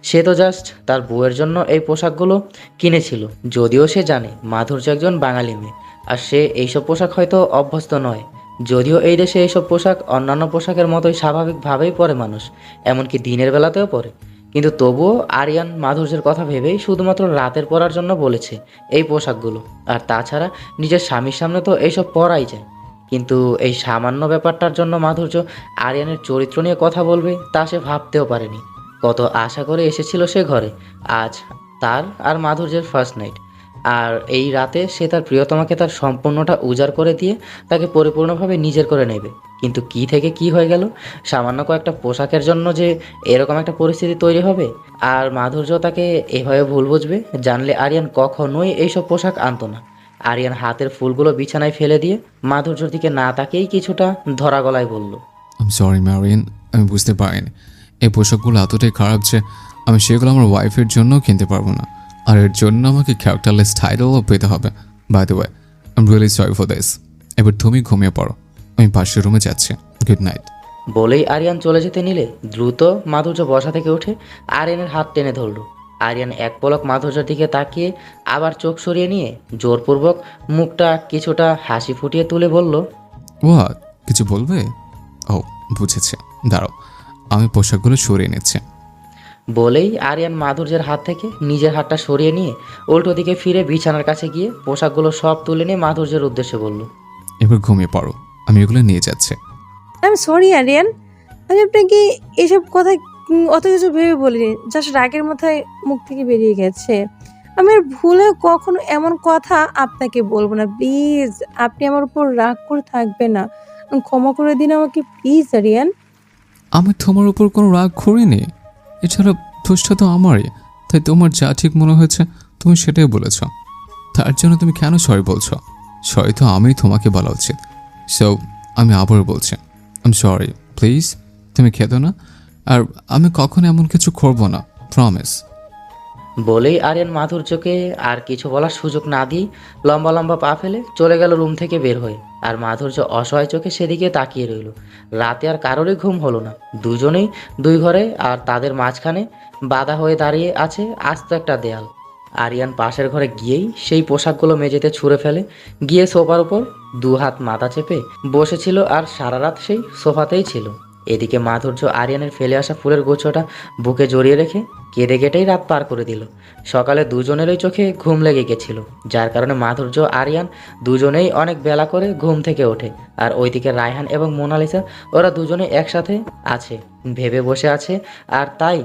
সে তো জাস্ট তার বউয়ের জন্য এই পোশাকগুলো কিনেছিল, যদিও সে জানে মাধুর্য একজন বাঙালি মেয়ে, আর সে এইসব পোশাক হয়তো অভ্যস্ত নয়। যদিও এই দেশে এইসব পোশাক অন্যান্য পোশাকের মতোই স্বাভাবিকভাবেই পরে মানুষ, এমনকি দিনের বেলাতেও পরে, কিন্তু তবুও আরিয়ান মাধুর্যের কথা ভেবেই শুধুমাত্র রাতের পরার জন্য বলেছে এই পোশাকগুলো। আর তাছাড়া নিজের স্বামীর সামনে তো এইসব পরাই যায়। কিন্তু এই সামান্য ব্যাপারটার জন্য মাধুর্য আরিয়ানের চরিত্র নিয়ে কথা বলবে তা সে ভাবতেও পারেনি। কত আশা করে এসেছিল সে ঘরে। আজ তার আর মাধুর্যের ফার্স্ট নাইট, আর এই রাতে সে তার প্রিয়তমাকে তার সম্পূর্ণটা উজাড় করে দিয়ে তাকে পরিপূর্ণভাবে নিজের করে নেবে। কিন্তু কি থেকে কি হয়ে গেল, সামান্য কয়েকটা পোশাকের জন্য যে এরকম একটা পরিস্থিতি তৈরি হবে আর মাধুর্য তাকে এভাবে ভুল বুঝবে। জানলে আরিয়ান কখনোই এইসব পোশাক আনতো না। আরিয়ান হাতের ফুলগুলো বিছানায় ফেলে দিয়ে মাধুর্যর দিকে না তাকিয়েই কিছুটা ধরা গলায় বলল, আই এম সরি ম্যারিয়ান, আমি বুঝতে পারিনি এই পোশাকগুলো এতটাই খারাপ যে আমি সেগুলো আমার ওয়াইফের জন্য কিনতে পারবো না, আর এর জন্য আমাকে ক্যারেক্টারলেস টাইটেলও পেতে হবে। By the way, I am really sorry for this. এবার তুমি ঘুমিয়ে পড়ো, আমি পাশের রুমে যাচ্ছি। Good night. বলেই আরিয়ান চলে যেতে নিলে দ্রুত মাধুর্য বসা থেকে উঠে আরিয়ানের হাত টেনে ধরল। আরিয়ান এক পলক মাধুর্যের দিকে তাকিয়ে আবার চোখ সরিয়ে নিয়ে জোরপূর্বক মুখটা কিছুটা হাসি ফুটিয়ে তুলে বলল, হোয়াট, কিছু বলবে? ও বুঝেছে, দাঁড়াও আমি পোশাকগুলো সরিয়ে নিচ্ছি। বলেই আরিয়ান মাধুর্যের হাত থেকে নিজের হাতটা সরিয়ে নিয়ে উল্টো দিকে ফিরে বিছানার কাছে গিয়ে পোশাকগুলো সব তুলে নিয়ে মাধুর্যের উদ্দেশ্যে বলল, এবার ঘুমিয়ে পড়ো, আমি এগুলো নিয়ে যাচ্ছি। আমি সরি আরিয়ান, আমি আপনাকে এসব কথা অত কিছু ভেবে বলিনি, জাস্ট রাগের মাথায় মুখ থেকে বেরিয়ে গেছে। আমি আর ভুলে কখনো এমন কথা আপনাকে বলবো না, প্লিজ আপনি আমার উপর রাগ করে থাকবেন না, ক্ষমা করে দিন আমাকে প্লিজ আরিয়ান। আমি তোমার উপর কোনো রাগ করিনি, এছাড়া দোষটা তো আমারই, তাই তোমার যা ঠিক মনে হয়েছে তুমি সেটাই বলেছ, তার জন্য তুমি কেন সরি বলছো? সরি তো আমি তোমাকে বলা উচিত। সো আমি আবার বলছি, আই এম সরি, প্লিজ তুমি খেদো না, আর আমি কখনো এমন কিছু করবো না, প্রমিস। বলেই আরিয়ান মাধুর্যকে আর কিছু বলার সুযোগ না দিয়ে লম্বা লম্বা পা ফেলে চলে গেল রুম থেকে বের হয়ে। আর মাধুর্য অসহায় চোখে সেদিকে তাকিয়ে রইল। রাতে আর কারোরই ঘুম হলো না। দুজনেই দুই ঘরে, আর তাদের মাঝখানে বাধা হয়ে দাঁড়িয়ে আছে আস্ত একটা দেয়াল। আরিয়ান পাশের ঘরে গিয়েই সেই পোশাকগুলো মেঝেতে ছুঁড়ে ফেলে গিয়ে সোফার উপর দু হাত মাথা চেপে বসেছিল, আর সারা রাত সেই সোফাতেই ছিল। এদিকে মাধুর্য আরিয়ানের ফেলে আসা ফুলের গুচ্ছটা বুকে জড়িয়ে রেখে কেঁদে কেটেই রাত পার করে দিল। সকালে দুজনেরই চোখে ঘুম লেগে গেছিল, যার কারণে মাধুর্য আরিয়ান দুজনেই অনেক বেলা করে ঘুম থেকে ওঠে। আর ওইদিকে রায়হান এবং মোনালিসা ওরা দুজনে একসাথে আছে ভেবে বসে আছে, আর তাই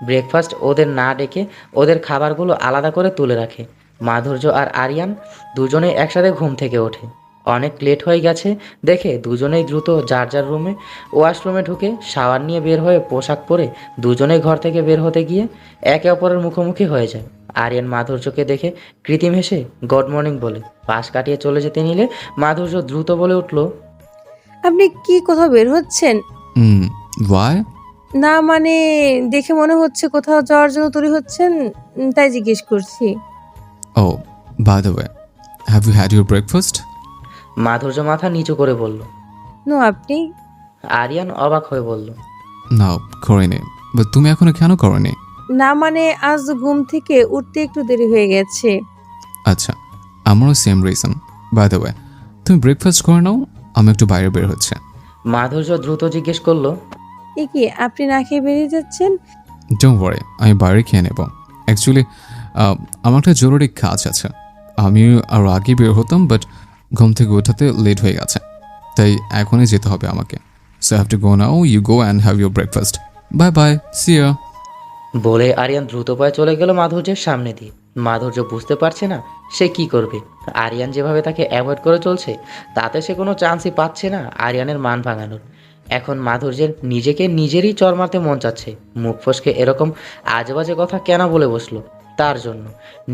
ব্রেকফাস্ট ওদের না ডেকে ওদের খাবারগুলো আলাদা করে তুলে রাখে। মাধুর্য আর আরিয়ান দুজনেই একসাথে ঘুম থেকে ওঠে। অনেক লেট হয়ে গেছে দেখে দুজনেই দ্রুত যার যার রুমে ওয়াশরুমে ঢুকে শাওয়ার নিয়ে বের হয়ে পোশাক পরে দুজনেই ঘর থেকে বের হতে গিয়ে একে অপরের মুখোমুখি হয়ে যায়। আরিয়ান মাধুর্যকে দেখে কৃত্রিম হেসে গুড মর্নিং বলে পাশ কাটিয়ে চলে যেতে নিলে মাধুর্য দ্রুত বলে উঠল, আপনি কি কোথাও বের হচ্ছেন? ওয়াই? না মানে দেখে মনে হচ্ছে কোথাও যাওয়ার জন্য তৈরি হচ্ছেন, তাই জিজ্ঞেস করছি। Oh by the way, have you had your breakfast? Madhurya মাথা নিচু করে বলল। নো আপনি? আরিয়ান অবাক হয়ে বলল, না করিনি, বাট তুমি এখনো কেন করনি? না মানে আজ ঘুম থেকে উঠতে একটু দেরি হয়ে গেছে। আচ্ছা, আমারও same reason. By the way, তুমি ব্রেকফাস্ট করে নাও, আমি একটু বাইরে বের হচ্ছে। মাধুর্য দ্রুত জিজ্ঞেস করলো, এ কি আপনি না খেয়ে বেরিয়ে যাচ্ছেন? ডোন্ট ওয়ারি, আমি বাইরে খেয়ে নেব। অ্যাকচুয়ালি আমার একটা জরুরি কাজ আছে, আমি আরও আগে বের হতাম বাট ঘুম থেকে ওঠাতে লেট হয়ে গেছে, তাই এখনই যেতে হবে আমাকে। So have to go now, you go and have your breakfast. Bye bye, see you. বলে আরিয়ান দ্রুত পায়ে চলে গেল মাধুর্যের সামনে দিয়ে। মাধুর্য বুঝতে পারছে না সে কি করবে। আরিয়ান যেভাবে তাকে অ্যাভয়েড করে চলছে তাতে সে কোনো চান্সই পাচ্ছে না আরিয়ানের মান ভাঙানোর। এখন মাধুর্যের নিজেকে নিজেরই চর মারতে মন চাচ্ছে। মুখ ফসকে এরকম আজেবাজে কথা কেন বলে বসলো তার জন্য।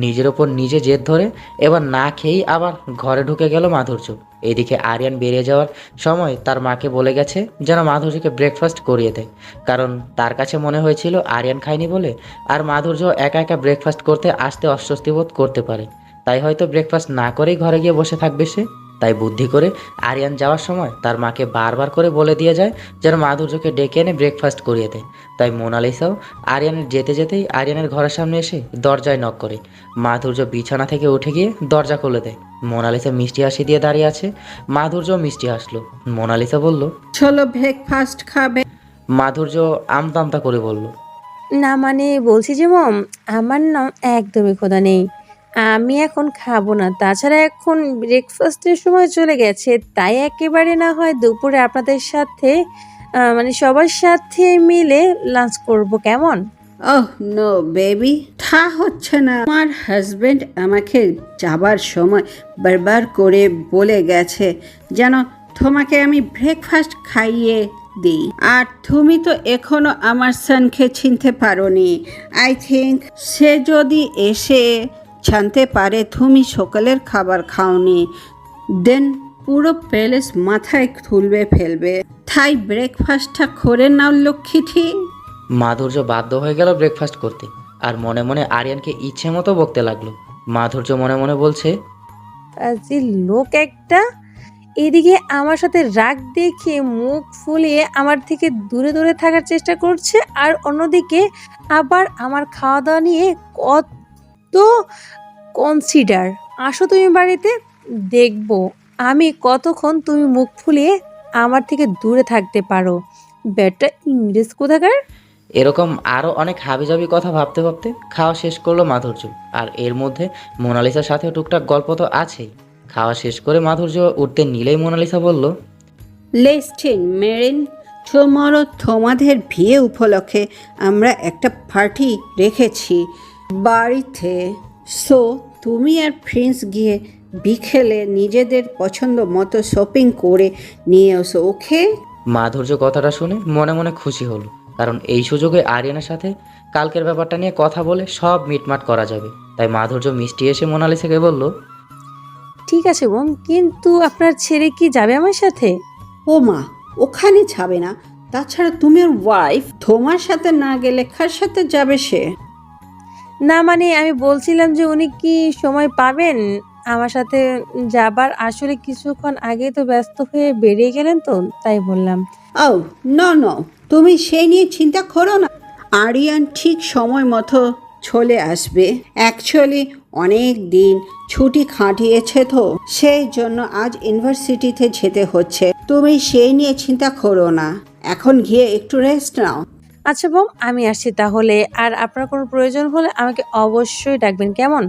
নিজের ওপর নিজে জেদ ধরে এবার না খেয়েই আবার ঘরে ঢুকে গেল মাধুর্য। এদিকে আরিয়ান বেরিয়ে যাওয়ার সময় তার মাকে বলে গেছে যেন মাধুর্যকে ব্রেকফাস্ট করিয়ে দেয়, কারণ তার কাছে মনে হয়েছিল আরিয়ান খায়নি বলে আর মাধুর্য একা একা ব্রেকফাস্ট করতে আসতে অস্বস্তি বোধ করতে পারে, তাই হয়তো ব্রেকফাস্ট না করেই ঘরে গিয়ে বসে থাকবে সে। তাই বুদ্ধি করে আরিয়ান যাওয়ার সময় তার মাকে বারবার করে বলে দিয়ে যায় যেন মাধুর্যকে ডেকে এনে ব্রেকফাস্ট করিয়ে দেয়। তাই মোনালিসাও আরিয়ানের যেতে যেতেই আরিয়ানের ঘরের সামনে এসে দরজায় নক করে। মাধুর্য বিছানা থেকে উঠে গিয়ে দরজা খুলে দেয়। মোনালিসা মিষ্টি হাসি দিয়ে দাঁড়িয়ে আছে। মাধুর্য মিষ্টি হাসলো। মোনালিসা বলল, চলো ব্রেকফাস্ট খাবে। মাধুর্য আমতা আমতা করে বলল, না মানে বলছি যে মম, আমার না একদমই ক্ষুধা নেই, আমি এখন খাবো না। তাছাড়া এখন ব্রেকফাস্টের সময় চলে গেছে, তাই একেবারে না হয় দুপুরে আপনাদের সাথে মানে সবার সাথে মিলে লাঞ্চ করব, কেমন? ওহ নো বেবি, তা হচ্ছে না। আমার হাজবেন্ড আমাকে যাবার সময় বারবার করে বলে গেছে যেন তোমাকে আমি ব্রেকফাস্ট খাইয়ে দিই, আর তুমি তো এখনো আমার সনকে চিনতে পারোনি। আই থিঙ্ক সে যদি এসে জানতে পারে তুমি সকালের খাবার খাওনি, দেন পুরো প্যালেস মাথায় তুলবে ফেলবে। তাই ব্রেকফাস্টটা করে নাও লক্ষ্মীটি। মাধুর্য বাধ্য হয়ে গেল ব্রেকফাস্ট করতে, আর মনে মনে আরিয়ানকে ইচ্ছে মতো বকতে লাগলো। মাধুর্য মনে মনে বলছে, যে লোক একটা এদিকে আমার সাথে রাগ দেখে মুখ ফুলিয়ে আমার থেকে দূরে দূরে থাকার চেষ্টা করছে, আর অন্যদিকে আবার আমার খাওয়া দাওয়া নিয়ে কত কনসিডার। আসো তুমি বাড়িতে, দেখবো আমি কতক্ষণ তুমি মুখ ফুলিয়ে আমার থেকে দূরে থাকতে পারো। ব্যাটা ইংরেজ কোথাকার। এরকম আরও অনেক হাবিজাবি কথা ভাবতে ভাবতে খাওয়া শেষ করলো মাধুর্য। আর এর মধ্যে মোনালিসার সাথে টুকটাক গল্প তো আছেই। খাওয়া শেষ করে মাধুর্য উঠতে নিলেই মোনালিসা বলল, লিস্টিন মেরিন, টুমরো তোমাদের বিয়ে উপলক্ষে আমরা একটা পার্টি রেখেছি বাড়িতে। সো তুমি আর প্রিন্স গিয়ে বিকেলে নিজেদের পছন্দ মতো শপিং করে নিয়ে এসো, ওকে? মাধুর্য কথাটা শুনে মনে মনে খুশি হলো, কারণ এই সুযোগে আরিয়ানের সাথে কালকের ব্যাপারটা নিয়ে কথা বলে সব মিটমাট করা যাবে। তাই মাধুর্য মিষ্টি এসে মোনালিসাকে বলল, ঠিক আছে বোন, কিন্তু আপনার ছেলে কি যাবে আমার সাথে? ও মা, ওখানে যাবে না। তাছাড়া তুমি ওর ওয়াইফ, তোমার সাথে না গেলে কার সাথে যাবে সে? না মানে আমি বলছিলাম যে উনি কি সময় পাবেন আমার সাথে যাবার? আসলে কিছুক্ষণ আগে তো ব্যস্ত হয়ে বেরিয়ে গেলেন, তো তাই বললাম। ও নো নো, তুমি সেই নিয়ে চিন্তা করো না। আরিয়ান ঠিক সময় মতো চলে আসবে। অ্যাকচুয়ালি অনেক দিন ছুটি খাটিয়েছে তো, সেই জন্য আজ ইউনিভার্সিটিতে যেতে হচ্ছে। তুমি সেই নিয়ে চিন্তা করো না, এখন গিয়ে একটু রেস্ট নাও। আচ্ছা বোন, আমি আসছি তাহলে। আর আপনার কোনো প্রয়োজন হলে আমাকে অবশ্যই ডাকবেন, কেমন?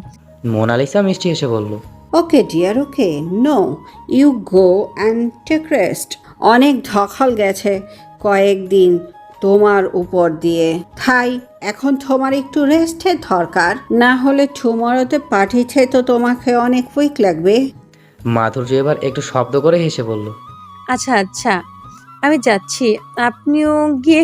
মোনালিসা মিষ্টি এসে বলল, okay dear, okay. No, you go and take rest. অনেক ধকল গেছে কয়েকদিন তোমার উপর দিয়ে, তাই এখন তোমার একটু রেস্টের দরকার। না হলে টুমরোতে পাঠিয়েছে তো তোমাকে অনেক উইক লাগবে। মাধুর্য এবার একটু শব্দ করে হেসে বলল, আচ্ছা আচ্ছা, আমি যাচ্ছি, আপনিও গিয়ে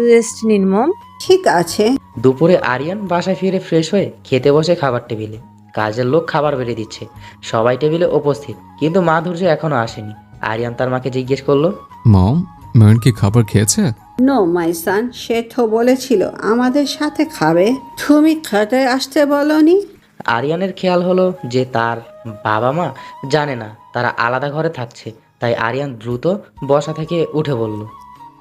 রেস্ট নিন মম। ঠিক আছে। দুপুরে আরিয়ান বাসায় ফিরে ফ্রেশ হয়ে খেতে বসে খাবার টেবিলে। কাজের লোক খাবার বেড়ে দিচ্ছে, সবাই টেবিলে উপস্থিত, কিন্তু মাধুর্য এখনো আসেনি। আরিয়ান তার মাকে জিজ্ঞেস করলো, মম, মেরিন কি খাবার খেয়েছে? নো মাই সান, সে তো বলেছিল আমাদের সাথে খাবে। তুমি খেতে আসতে বলনি? আরিয়ানের খেয়াল হলো যে তার বাবা মা জানে না তারা আলাদা ঘরে থাকছে। তাই আরিয়ান দ্রুত বসা থেকে উঠে বলল,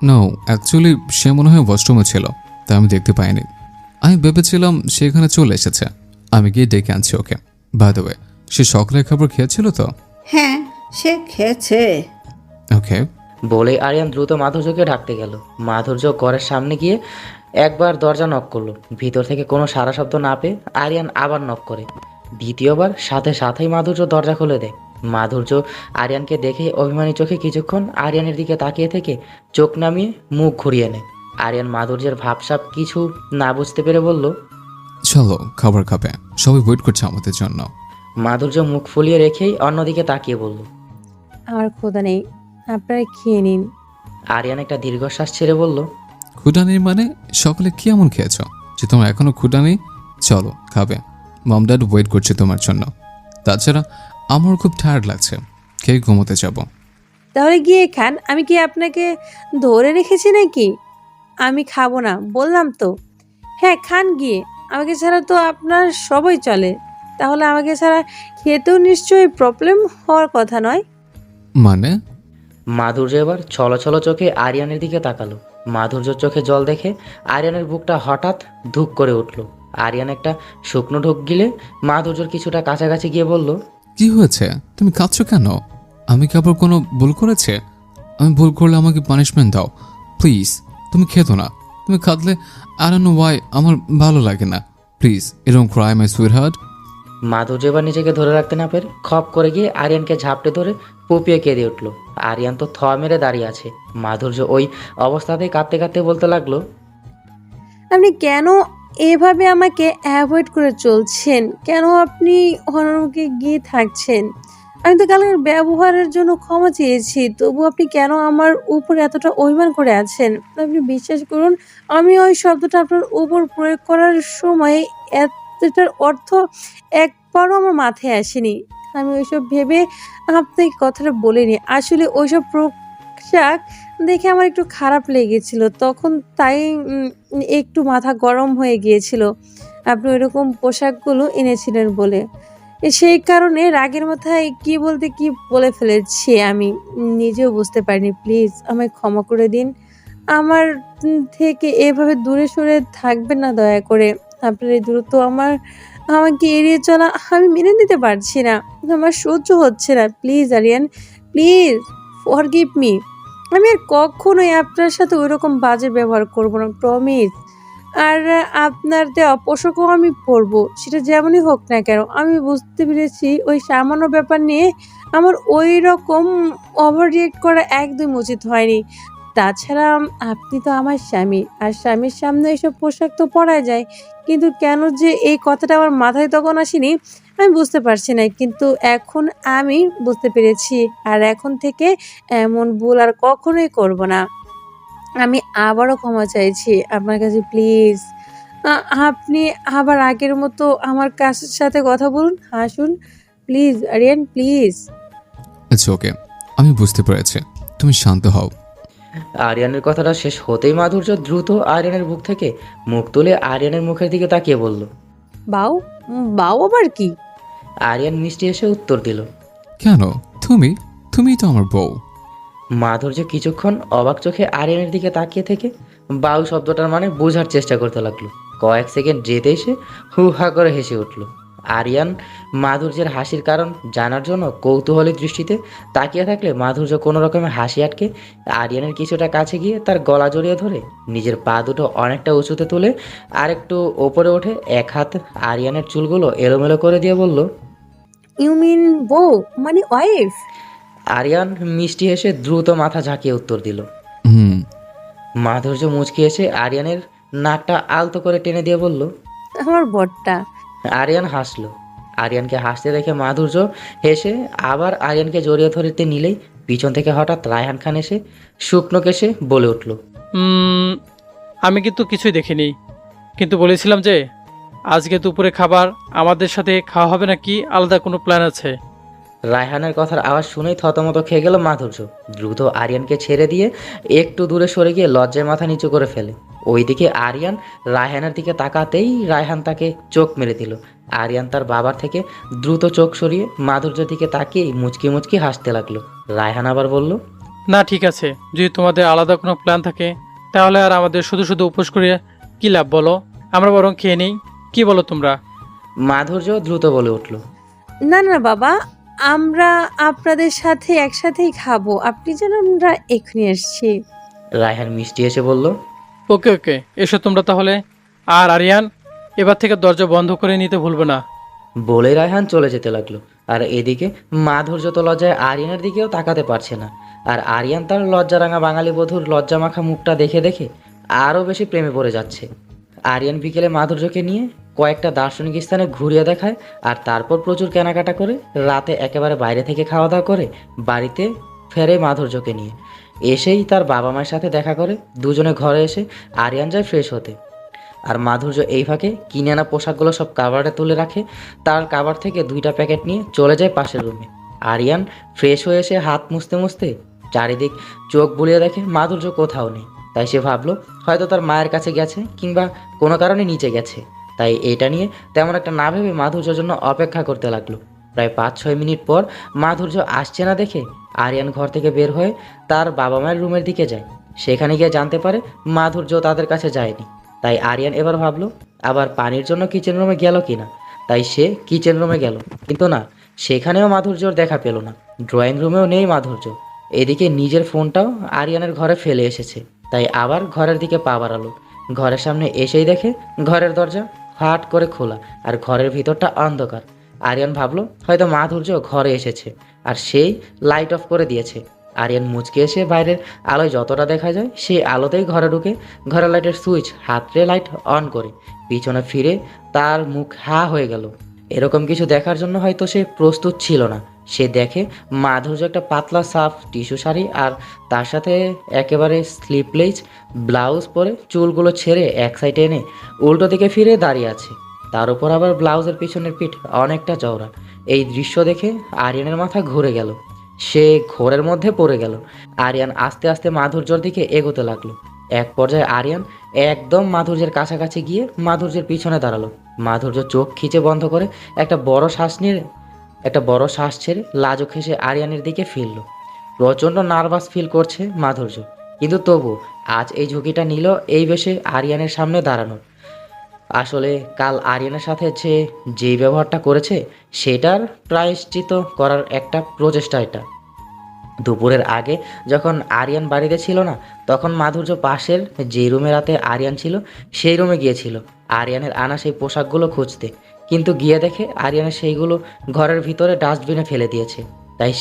নো, অ্যাকচুয়ালি সে মনে হয় ওয়াশরুমে ছিল, তাই আমি দেখতে পাইনি। আমি ভেবেছিলাম সে এখানে চলে এসেছে, আমি গিয়ে ডেকে আনছি ওকে। বাই দ্য ওয়ে, সে সকালের খাবার খেয়েছিল তো? হ্যাঁ, সে খেয়েছে। ওকে। বলে আরিয়ান দ্রুত মাধুর্যকে ডাকতে গেল। মাধুর্য ঘরের সামনে গিয়ে একবার দরজা নক করলো। ভিতর থেকে কোনো সারা শব্দ না পেয়ে আরিয়ান আবার নক করে। দ্বিতীয়বার সাথে সাথেই মাধুর্য দরজা খুলে দেয়। মাধুর্য আরিয়ানকে দেখে অভিমানী চোখে কিছুক্ষণ আরিয়ানের দিকে তাকিয়ে থেকে চোখ নামিয়ে মুখ ঘুরিয়ে নেয়। আরিয়ান মাধুর্যের ভাবসাব কিছু না বুঝতে পেরে বলল, চলো খাবার খাবে, সবাই ওয়েট করছে আমাদের জন্য। মাধুর্য মুখ ফুলিয়ে রেখেই অন্যদিকে তাকিয়ে বলল, আমার ক্ষুধা নেই, আপনারা খেয়ে নিন। আরিয়ান একটা দীর্ঘশ্বাস ছেড়ে বলল, ক্ষুধা নেই মানে? সকালে কি এমন খেয়েছ যে তোমার এখনো ক্ষুধা নেই? চলো খাবে, মম ড্যাড ওয়েট করছে তোমার জন্য। তাছাড়া আমার খুব টায়ার্ড লাগছে, খেয়ে ঘুমোতে যাব। তাহলে গিয়ে খান, আমি কি আপনাকে ধরে রেখেছি নাকি? আমি খাবো না বললাম তো। হ্যাঁ খান গিয়ে, আমাকে ছাড়া তো আপনার সবই চলে, তাহলে আমাকে ছাড়া খেতেও নিশ্চয়ই প্রবলেম হওয়ার কথা নয়। মানে? মাধুর্য এবার ছলো চোখে আরিয়ানের দিকে তাকালো। মাধুর্যর চোখে জল দেখে আরিয়ানের বুকটা হঠাৎ ধুক করে উঠল। আরিয়ান একটা শুকনো ঢোক গিলে মাধুর্যর কিছুটা কাছাকাছি গিয়ে বলল, কি হয়েছে? তুমি কাঁদছো কেন? আমি কি আবার কোনো ভুল করেছে? আমি ভুল করলে আমাকে পানিশমেন্ট দাও প্লিজ। তুমি খেতো না, তুমি কাঁদলে আই ডোন্ট নো ওয়াই আমার ভালো লাগে না। প্লিজ এরকম ক্রাই মাই সুইট হার্ট। মাধুর্য এবার নিজেকে ধরে রাখতে না পেরে খপ করে গিয়ে আরিয়ানকে ঝাপটে ধরে পুপিয়ে কেঁদে উঠল। আরিয়ান তো থ মেরে দাঁড়িয়ে আছে। মাধুর্য ওই অবস্থাতেই কাঁদতে কাঁদতে বলতে লাগলো, আপনি কেন এভাবে আমাকে অ্যাভয়েড করে চলছেন? কেন আপনি অন্যকে গিয়ে থাকছেন? আমি তো কালকের ব্যবহারের জন্য ক্ষমা চেয়েছি। তবু আপনি কেন আমার উপর এতটা অভিমান করে আছেন? আপনি বিশ্বাস করুন, আমি ওই শব্দটা আপনার উপর প্রয়োগ করার সময় এতটার অর্থ একবারও আমার মাথায় আসেনি। আমি ওইসব ভেবে আপনাকে কথাটা বলিনি। আসলে ওইসব পোশাক দেখে আমার একটু খারাপ লেগেছিল। তখন তাই একটু মাথা গরম হয়ে গিয়েছিল। আপনি ওইরকম পোশাকগুলো এনেছিলেন বলে। সেই কারণে রাগের মাথায় কি বলতে কি বলে ফেলেছি আমি নিজেও বুঝতে পারিনি। প্লিজ আমায় ক্ষমা করে দিন। আমার থেকে এভাবে দূরে সরে থাকবেন না দয়া করে। আপনার এই দূরত্ব আমাকে এড়িয়ে চলা আমি মেনে নিতে পারছি না। আমার সহ্য হচ্ছে না। Please Aryan, please forgive me. আমি আর কখনোই আপনার সাথে ওইরকম বাজে ব্যবহার করব না, প্রমিস। আর আপনার দেওয়া পোশাকও আমি পরবো, সেটা যেমনই হোক না কেন। আমি বুঝতে পেরেছি ওই সামান্য ব্যাপার নিয়ে আমার ওই রকম ওভার রিয়েক্ট করা একদম উচিত হয়নি। তাছাড়া আপনি তো আমার স্বামী, আর স্বামীর সামনে এসব পোশাক তো পরা যায়। কিন্তু কেন যে এই কথাটা আমার মাথায় তখন আসেনি আমি বুঝতে পারছি না। কিন্তু এখন আমি বুঝতে পেরেছি, আর এখন থেকে এমন ভুল আর কখনোই করব না। আমি আবারও ক্ষমা চাইছি আপনার কাছে, প্লিজ। আপনি আবার আগের মতো আমার সাথে কথা বলুন, হাসুন, please Aryan, please. It's okay, আমি বুঝতে পেরেছি, তুমি শান্ত হও। আরিয়ানের কথাটা শেষ হতেই মাধুর্য দ্রুত আরিয়ানের বুক থেকে মুখ তুলে আরিয়ানের মুখের দিকে তাকিয়ে বলল, বাউ? বাউ আবার কি? আরিয়ান মিষ্টি এসে উত্তর দিল। কেন? তুমিই তো আমার বউ। মাধুর্য কিছুক্ষণ অবাক চোখে আরিয়ানের দিকে তাকিয়ে থেকে বাউ শব্দটার মানে বোঝার চেষ্টা করতে লাগলো। কয়েক সেকেন্ড যেতেই সে হু হা করে হেসে উঠল। আরিয়ান মাধুর্যের হাসির কারণ জানার জন্য কৌতূহলী দৃষ্টিতে তাকিয়ে থাকলে মাধুর্য কোনো রকমের হাসি আটকে আরিয়ানের কিছুটা কাছে গিয়ে তার গলা জড়িয়ে ধরে নিজের পা দুটো অনেকটা উঁচুতে তুলে আরেকটু ওপরে উঠে এক হাত আরিয়ানের চুলগুলো এলোমেলো করে দিয়ে বলল, ইউ মিন বউ মানে ওয়াইফ? আরিয়ান মিষ্টি হেসে দ্রুত মাথা ঝাঁকিয়ে উত্তর দিল। হুম। মাধুর্য মুচকি এসে আরিয়ানের নাকটা আলতো করে টেনে দিয়ে বলল, আমার বরটা। আরিয়ান হাসলো। আরিয়ানকে হাসতে দেখে মাধুর্য হেসে আবার আরিয়ানকে জড়িয়ে ধরতে নিলেই পিছন থেকে হঠাৎ রায়হান খান এসে শুকনো কেসে বলে উঠল, আমি কিন্তু কিছুই দেখিনি, কিন্তু বলেছিলাম যে আজকে দুপুরে খাবার আমাদের সাথে খাওয়া হবে নাকি আলাদা কোনো প্ল্যান আছে? রায়হানের কথার আওয়াজ শুনেই থতমত খেয়ে গেল মাধুর্য। দ্রুত আরিয়ানকে ছেড়ে দিয়ে একটু দূরে সরে গিয়ে লজ্জায় মাথা নিচু করে ফেলে। ওইদিকে আরিয়ান রায়হানের দিকে তাকাতেই রায়হান তাকে চোখ মেরে দিল। আরিয়ান তার বাবার থেকে দ্রুত চোখ সরিয়ে মাধুর্যের দিকে তাকিয়ে মুচকি মুচকি হাসতে লাগলো। রায়হান আবার বলল, না ঠিক আছে, যদি তোমাদের আলাদা কোনো প্ল্যান থাকে তাহলে আর আমাদের শুধু শুধু উপোস করে কী লাভ বলো? আমরা বরং খেয়ে নিই, কি বলো তোমরা? মাধুর্য দ্রুত বলে উঠল, না না বাবা, আমরা আপনাদের সাথে একসাথেই খাবো। আপনি যেন, আমরা এখনই আসছি। রায়হান মিষ্টি এসে বলল, ওকে ওকে, এসো তোমরা তাহলে। আর আরিয়ান, এবার থেকে দরজা বন্ধ করে নিতে ভুলবে না। বলে রায়হান চলে যেতে লাগলো। আর এদিকে মাধুর্য তো লজ্জায় আরিয়ানের দিকেও তাকাতে পারছে না। আর আরিয়ান তার লজ্জারাঙা বাঙালি বধূর লজ্জামাখা মুখটা দেখে দেখে আরও বেশি প্রেমে পড়ে যাচ্ছে। আরিয়ান বিকেলে মাধুর্যকে নিয়ে কয়েকটা দার্শনিক স্থানে ঘুরিয়ে দেখায়, আর তারপর প্রচুর কেনাকাটা করে রাতে একেবারে বাইরে থেকে খাওয়া দাওয়া করে বাড়িতে ফেরে মাধুর্যকে নিয়ে। এসেই তার বাবা মায়ের সাথে দেখা করে দুজনে ঘরে এসে আরিয়ান যায় ফ্রেশ হতে। আর মাধুর্য এই ফাঁকে কিনে আনা পোশাকগুলো সব কাভারে তুলে রাখে। তার কাভার থেকে 2টা প্যাকেট নিয়ে চলে যায় পাশের রুমে। আরিয়ান ফ্রেশ হয়ে এসে হাত মুছতে মুছতে চারিদিক চোখ বুলিয়ে দেখে মাধুর্য কোথাও নেই। তাই সে ভাবলো হয়তো তার মায়ের কাছে গেছে কিংবা কোনো কারণে নিচে গেছে। তাই এটা নিয়ে তেমন একটা না ভেবে মাধুর্যের জন্য অপেক্ষা করতে লাগলো। প্রায় 5-6 মিনিট পর মাধুর্য আসছে না দেখে আরিয়ান ঘর থেকে বের হয়ে তার বাবা মায়ের রুমের দিকে যায়। সেখানে গিয়ে জানতে পারে মাধুর্য তাদের কাছে যায়নি। তাই আরিয়ান এবার ভাবলো আবার পানির জন্য কিচেন রুমে গেল কিনা। তাই সে কিচেন রুমে গেল, কিন্তু না, সেখানেও মাধুর্যর দেখা পেল না। ড্রয়িং রুমেও নেই মাধুর্য। এদিকে নিজের ফোনটাও আরিয়ানের ঘরে ফেলে এসেছে। তাই আবার ঘরের দিকে পা বাড়ালো। ঘরের সামনে এসেই দেখে ঘরের দরজা ফাট করে খোলা আর ঘরের ভিতরটা অন্ধকার। আরিয়ান ভাবলো হয়তো মাধুর্য ঘরে এসেছে আর সেই লাইট অফ করে দিয়েছে। আরিয়ান মুচকে এসে বাইরের আলোয় যতটা দেখা যায় সেই আলোতেই ঘরে ঢুকে ঘরের লাইটের সুইচ হাতড়ে লাইট অন করে পিছনে ফিরে তার মুখ হা হয়ে গেল। এরকম কিছু দেখার জন্য হয়তো সে প্রস্তুত ছিল না। সে দেখে মাধুর্য একটা পাতলা সাফ টিস্যু শাড়ি আর তার সাথে একেবারে স্লিপলেস ব্লাউজ পরে চুলগুলো ছেড়ে এক সাইডে এনে উল্টো দিকে ফিরে দাঁড়িয়ে আছে। তার উপর আবার ব্লাউজের পিছনের পিঠ অনেকটা চওড়া। এই দৃশ্য দেখে আরিয়ানের মাথা ঘুরে গেল। সে ঘোরের মধ্যে পড়ে গেল। আরিয়ান আস্তে আস্তে মাধুর্যর দিকে এগোতে লাগলো। এক পর্যায়ে আরিয়ান একদম মাধুর্যের কাছাকাছি গিয়ে মাধুর্যের পিছনে দাঁড়ালো। মাধুর্য চোখ খিচে বন্ধ করে একটা বড় শ্বাস ছেড়ে লাজুক হেসে আরিয়ানের দিকে ফিরল। প্রচণ্ড নার্ভাস ফিল করছে মাধুর্য, কিন্তু তবু আজ এই ঝুঁকিটা নিল এই বেশে আরিয়ানের সামনে দাঁড়ানোর। আসলে কাল আরিয়ানের সাথে যেই ব্যবহারটা করেছে সেটার প্রায়শ্চিত করার একটা প্রচেষ্টা এটা। দুপুরের আগে যখন আরিয়ান বাড়িতে ছিল না তখন মাধুর্য পাশের যে রুমে রাতে আরিয়ান ছিল সেই রুমে গিয়েছিল আরিয়ানের আনা সেই পোশাকগুলো খুঁজতে, কিন্তু গিয়ে দেখে আরিয়ানের সেইগুলো ঘরের ভিতরে ডাস্টবিনে ফেলে দিয়েছে। তাই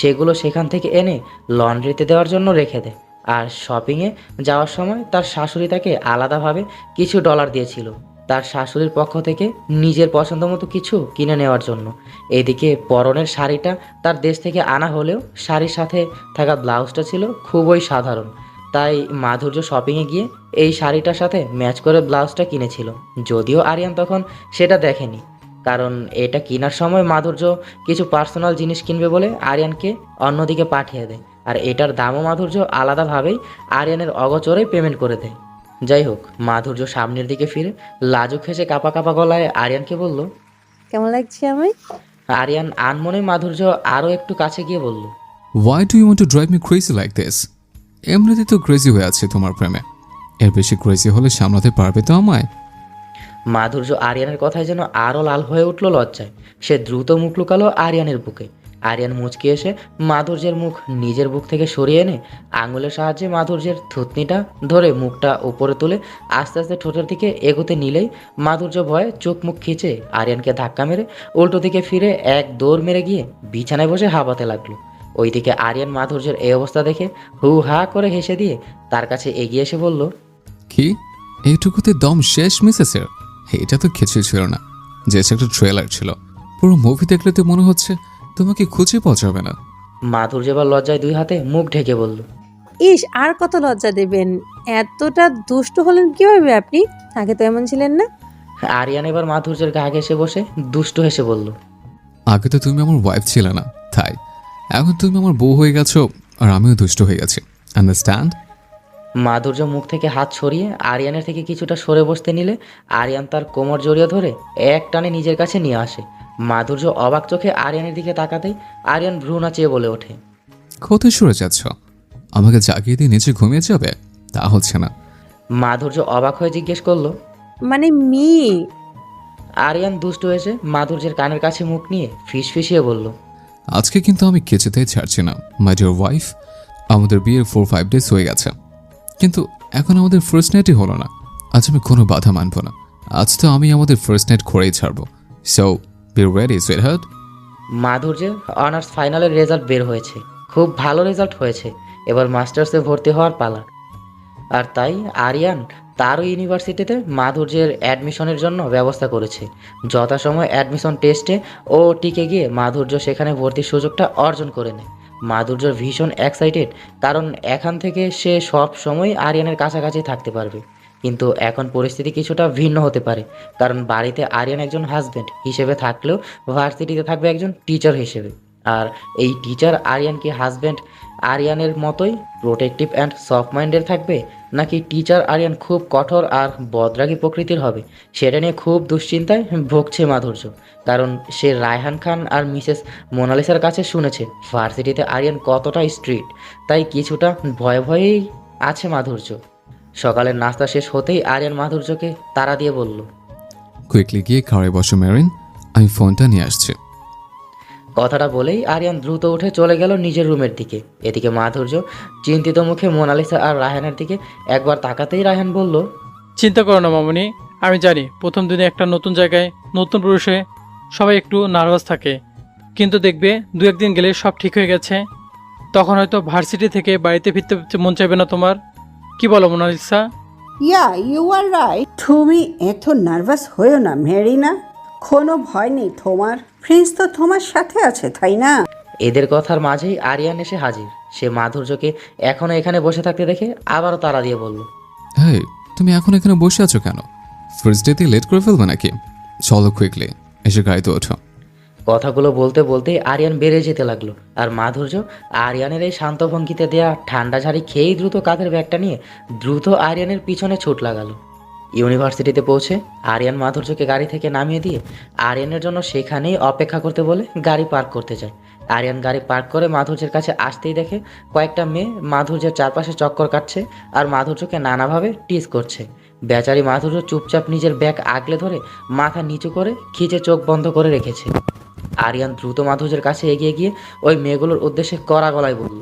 সেগুলো সেখান থেকে এনে লন্ড্রিতে দেওয়ার জন্য রেখে দেয়। আর শপিংয়ে যাওয়ার সময় তার শাশুড়ি তাকে আলাদাভাবে কিছু ডলার দিয়েছিল তার শাশুড়ির পক্ষ থেকে নিজের পছন্দ মতো কিছু কিনে নেওয়ার জন্য। এদিকে পরনের শাড়িটা তার দেশ থেকে আনা হলেও শাড়ির সাথে থাকা ব্লাউজটা ছিল খুবই সাধারণ। তাই মাধুর্য শপিংয়ে গিয়ে এই শাড়িটার সাথে ম্যাচ করে ব্লাউজটা কিনেছিল, যদিও আরিয়ান তখন সেটা দেখেনি। কারণ এটা কেনার সময় মাধুর্য কিছু পার্সোনাল জিনিস কিনবে বলে আরিয়ানকে অন্যদিকে পাঠিয়ে দেয়, আর এটার দামও মাধুর্য আলাদাভাবেই আরিয়ানের অগোচরেই পেমেন্ট করে দেয়। যাই হোক, মাধুর্য সামনের দিকে ফিরে লাজুক হেসে কাঁপা কাঁপা গলায় আরিয়ানকে বলল, কেমন লাগছে আমি? আরিয়ান আনমনে মাধুর্য আরও একটু কাছে গিয়ে বলল, Why do you want to drive me crazy like this? এমনিতে তো ক্রেজি হয়ে আছে তোমার প্রেমে, এর বেশি ক্রেজি হলে সামলাতে পারবে তো আমায়? মাধুর্য আরিয়ানের কথায় যেন আরও লাল হয়ে উঠল লজ্জায়। সে দ্রুত মুখ লুকালো আরিয়ানের বুকে। আরিয়ান মুচকি এসে মাধুর্যের মুখ নিজের বুক থেকে সরিয়ে এনে আঙুলের সাহায্যে মাধুর্যের থুতনিটা ধরে মুখটা উপরে তুলে আস্তে আস্তে ঠোঁটের দিকে এগোতে নিলেই মাধুর্য ভয়ে চোখ মুখ খিচে আরিয়ানকে ধাক্কা মেরে উল্টো দিকে ফিরে এক দৌড় মেরে গিয়ে বিছানায় বসে হাঁপাতে লাগলো। ওইদিকে আরিয়ান মাধুর্যের এই অবস্থা দেখে হু হা করে হেসে দিয়ে তার কাছে এগিয়ে এসে বলল, কি এইটুকুতে দম শেষ মিসেসের? এটা তো কিছুই ছিল না, যে একটা ট্রেলার ছিল। পুরো মুভি দেখলে তো মনে হচ্ছে তোমাকে খুঁজে পাওয়া যাবে না। মাধুর্য এবার লজ্জায় দুই হাতে মুখ ঢেকে বলল, ইস, আর কত লজ্জা দেবেন? এতটা দুষ্ট হলেন কিভাবে আপনি? আগে তো এমন ছিলেন না। আরিয়ান এবার মাধুর্যের গা ঘেঁষে বসে দুষ্ট হেসে বলল, আগে তো তুমি আমার ওয়াইফ ছিলে না, তাই এখন তুমি আমার বউ হয়ে গেছো আর আমিও দুষ্ট হয়ে গেছি, আন্ডারস্ট্যান্ড? মাধুর্য মুখ থেকে হাত সরিয়ে আরিয়ানের থেকে কিছুটা সরে বসতে নিলে আরিয়ান তার কোমর জড়িয়ে ধরে এক টানে নিজের কাছে নিয়ে আসে। মাধুর্য অবাক চোখে আরিয়ানের দিকে তাকাতেই আরিয়ান ভ্রু নাচিয়ে বলে ওঠে, কোথায় সরে যাচ্ছ? আমাকে জাগিয়ে দিয়ে নিচে ঘুমিয়ে যাবে? তা হচ্ছে না। মাধুর্য অবাক হয়ে জিজ্ঞেস করলো, মানে মেয়ে? আরিয়ান দুষ্ট হয়েছে মাধুর্যের কানের কাছে মুখ নিয়ে ফিসফিসিয়ে বলল, আজকে কিন্তু আমি কিছুতেই ছাড়ছি না মাই ডিয়ার ওয়াইফ। আমাদের বিয়ের 4-5 ডেজ হয়ে গেছে, কিন্তু এখন আমাদের ফার্স্ট নাইটই হলো না। আজ আমি কোনো বাধা মানব না। আজ তো আমি আমাদের ফার্স্ট নাইট করেই ছাড়বো। So be ready sweetheart. মাধুর্যের অনার্স ফাইনালের রেজাল্ট বের হয়েছে, খুব ভালো রেজাল্ট হয়েছে। এবার মাস্টার্সে ভর্তি হওয়ার পালা। আর তাই আরিয়ান তারও ইউনিভার্সিটিতে মাধুর্যের অ্যাডমিশনের জন্য ব্যবস্থা করেছে। যথাসময় অ্যাডমিশন টেস্টে ও টিকে গিয়ে মাধুর্য সেখানে ভর্তির সুযোগটা অর্জন করে নেয়। মাধুর্য ভীষণ এক্সাইটেড, কারণ এখান থেকে সে সব সময় আরিয়ানের কাছাকাছি থাকতে পারবে। কিন্তু এখন পরিস্থিতি কিছুটা ভিন্ন হতে পারে, কারণ বাড়িতে আরিয়ান একজন হাজব্যান্ড হিসেবে থাকলেও ভার্সিটিতে থাকবে একজন টিচার হিসেবে। আর এই টিচার আরিয়ানকে হাজব্যান্ড আরিয়ানের মতোই প্রোটেক্টিভ অ্যান্ড সফট মাইন্ডের থাকবে, নাকি টিচার আরিয়ান খুব কঠোর আর বদরাগী প্রকৃতির হবে, সেটা নিয়ে খুব দুশ্চিন্তায় ভুগছে মাধুর্য। কারণ সে রায়হান খান আর মিসেস মোনালিসার কাছে শুনেছে ভার্সিটিতে আরিয়ান কতটা স্ট্রিক্ট, তাই কিছুটা ভয়ে ভয়েই আছে মাধুর্য। সকালের নাস্তা শেষ হতেই আরিয়ান মাধুর্যকে তাড়া দিয়ে বলল, কুইকলি গিয়ে খাওয়ায় বসো মেরিন, আমি ফোনটা নিয়ে আসছি। কথাটা বলেই আরিয়ান দ্রুত উঠে চলে গেল নিজের রুমের দিকে। এদিকে মাধুর্য চিন্তিত মুখে মোনালিসা আর রায়হানের দিকে একবার তাকাতেই রায়হান বলল, চিন্তা করো না মামুনি, আমি জানি প্রথম দিনে একটা নতুন জায়গায় নতুন পুরুষে সবাই একটু নার্ভাস থাকে, কিন্তু দেখবে 2-1 দিন গেলে সব ঠিক হয়ে গেছে। তখন হয়তো ভার্সিটি থেকে বাড়িতে ফিরতে মন চাইবে না তোমার। কি বলো Monalisa? Yeah you are right. তুমি এত নার্ভাস হয়েও না মেরিনা, কোনো ভয় নেই তোমার, প্রিন্স তো তোমার সাথে আছে তাই না? এদের কথার মাঝেই আরিয়ান এসে হাজির। সে মাধুর্যকে এখনো এখানে বসে থাকতে দেখে আবারও তাড়া দিয়ে বলল, হেই, তুমি এখন এখানে বসে আছো কেন? ফার্স্ট ডেতে লেট করে ফেলবে নাকি? চলো কুইকলি এসে গাড়িতে ওঠো। কথাগুলো বলতে বলতেই আরিয়ান বেড়ে যেতে লাগলো, আর মাধুর্য আরিয়ানের এই শান্ত ভঙ্গিতে দেয়া ঠান্ডা ঝাড়ি খেয়েই দ্রুত কাঁধের ব্যাগটা নিয়ে দ্রুত আরিয়ানের পিছনে ছুট লাগালো। ইউনিভার্সিটিতে পৌঁছে আরিয়ান মাধুর্যকে গাড়ি থেকে নামিয়ে দিয়ে আরিয়ানের জন্য সেখানেই অপেক্ষা করতে বলে গাড়ি পার্ক করতে যায়। আরিয়ান গাড়ি পার্ক করে মাধুর্যের কাছে আসতেই দেখে কয়েকটা মেয়ে মাধুর্যের চারপাশে চক্কর কাটছে আর মাধুর্যকে নানাভাবে টিজ করছে। বেচারি মাধুর্য চুপচাপ নিজের ব্যাগ আগলে ধরে মাথা নিচু করে খিচে চোখ বন্ধ করে রেখেছে। আরিয়ান দ্রুত মাধুর্যের কাছে এগিয়ে গিয়ে ওই মেয়েগুলোর উদ্দেশ্যে কড়া গলায় বলল।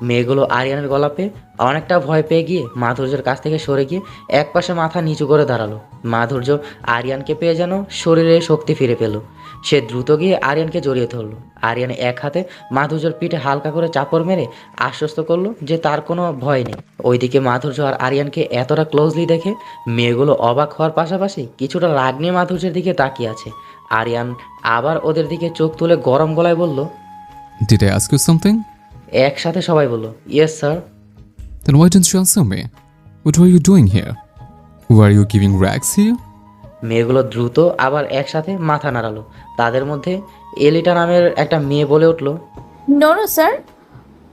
মেয়েগুলো আরিয়ানের গলা পেয়ে অনেকটা ভয় পেয়ে গিয়ে মাধুর্যের কাছ থেকে সরে গিয়ে একপাশে মাথা নিচু করে দাঁড়ালো। মাধুর্য আরিয়ানকে পেয়ে যেন শরীরে শক্তি ফিরে পেল। সে দ্রুত গিয়ে আরিয়ানকে জড়িয়ে ধরলো। আরিয়ান এক হাতে মাধুর্যর পিঠে হালকা করে চাপড় মেরে আশ্বস্ত করলো যে তার কোনো ভয় নেই। ওইদিকে মাধুর্য আর আরিয়ানকে এতটা ক্লোজলি দেখে মেয়েগুলো অবাক হওয়ার পাশাপাশি কিছুটা রাগ নিয়ে মাধুর্যের দিকে তাকিয়ে আছে। আরিয়ান আবার ওদের দিকে চোখ তুলে গরম গলায় বলল, Did I ask you something? একসাথে সবাই বলল, yes sir. Then why didn't you answer me? What were you doing here? Were you giving rags here? মেয়েগুলো দ্রুত আবার একসাথে মাথা নাড়ালো। তাদের মধ্যে এলিটা নামের একটা মেয়ে বলে উঠল, No, no, sir.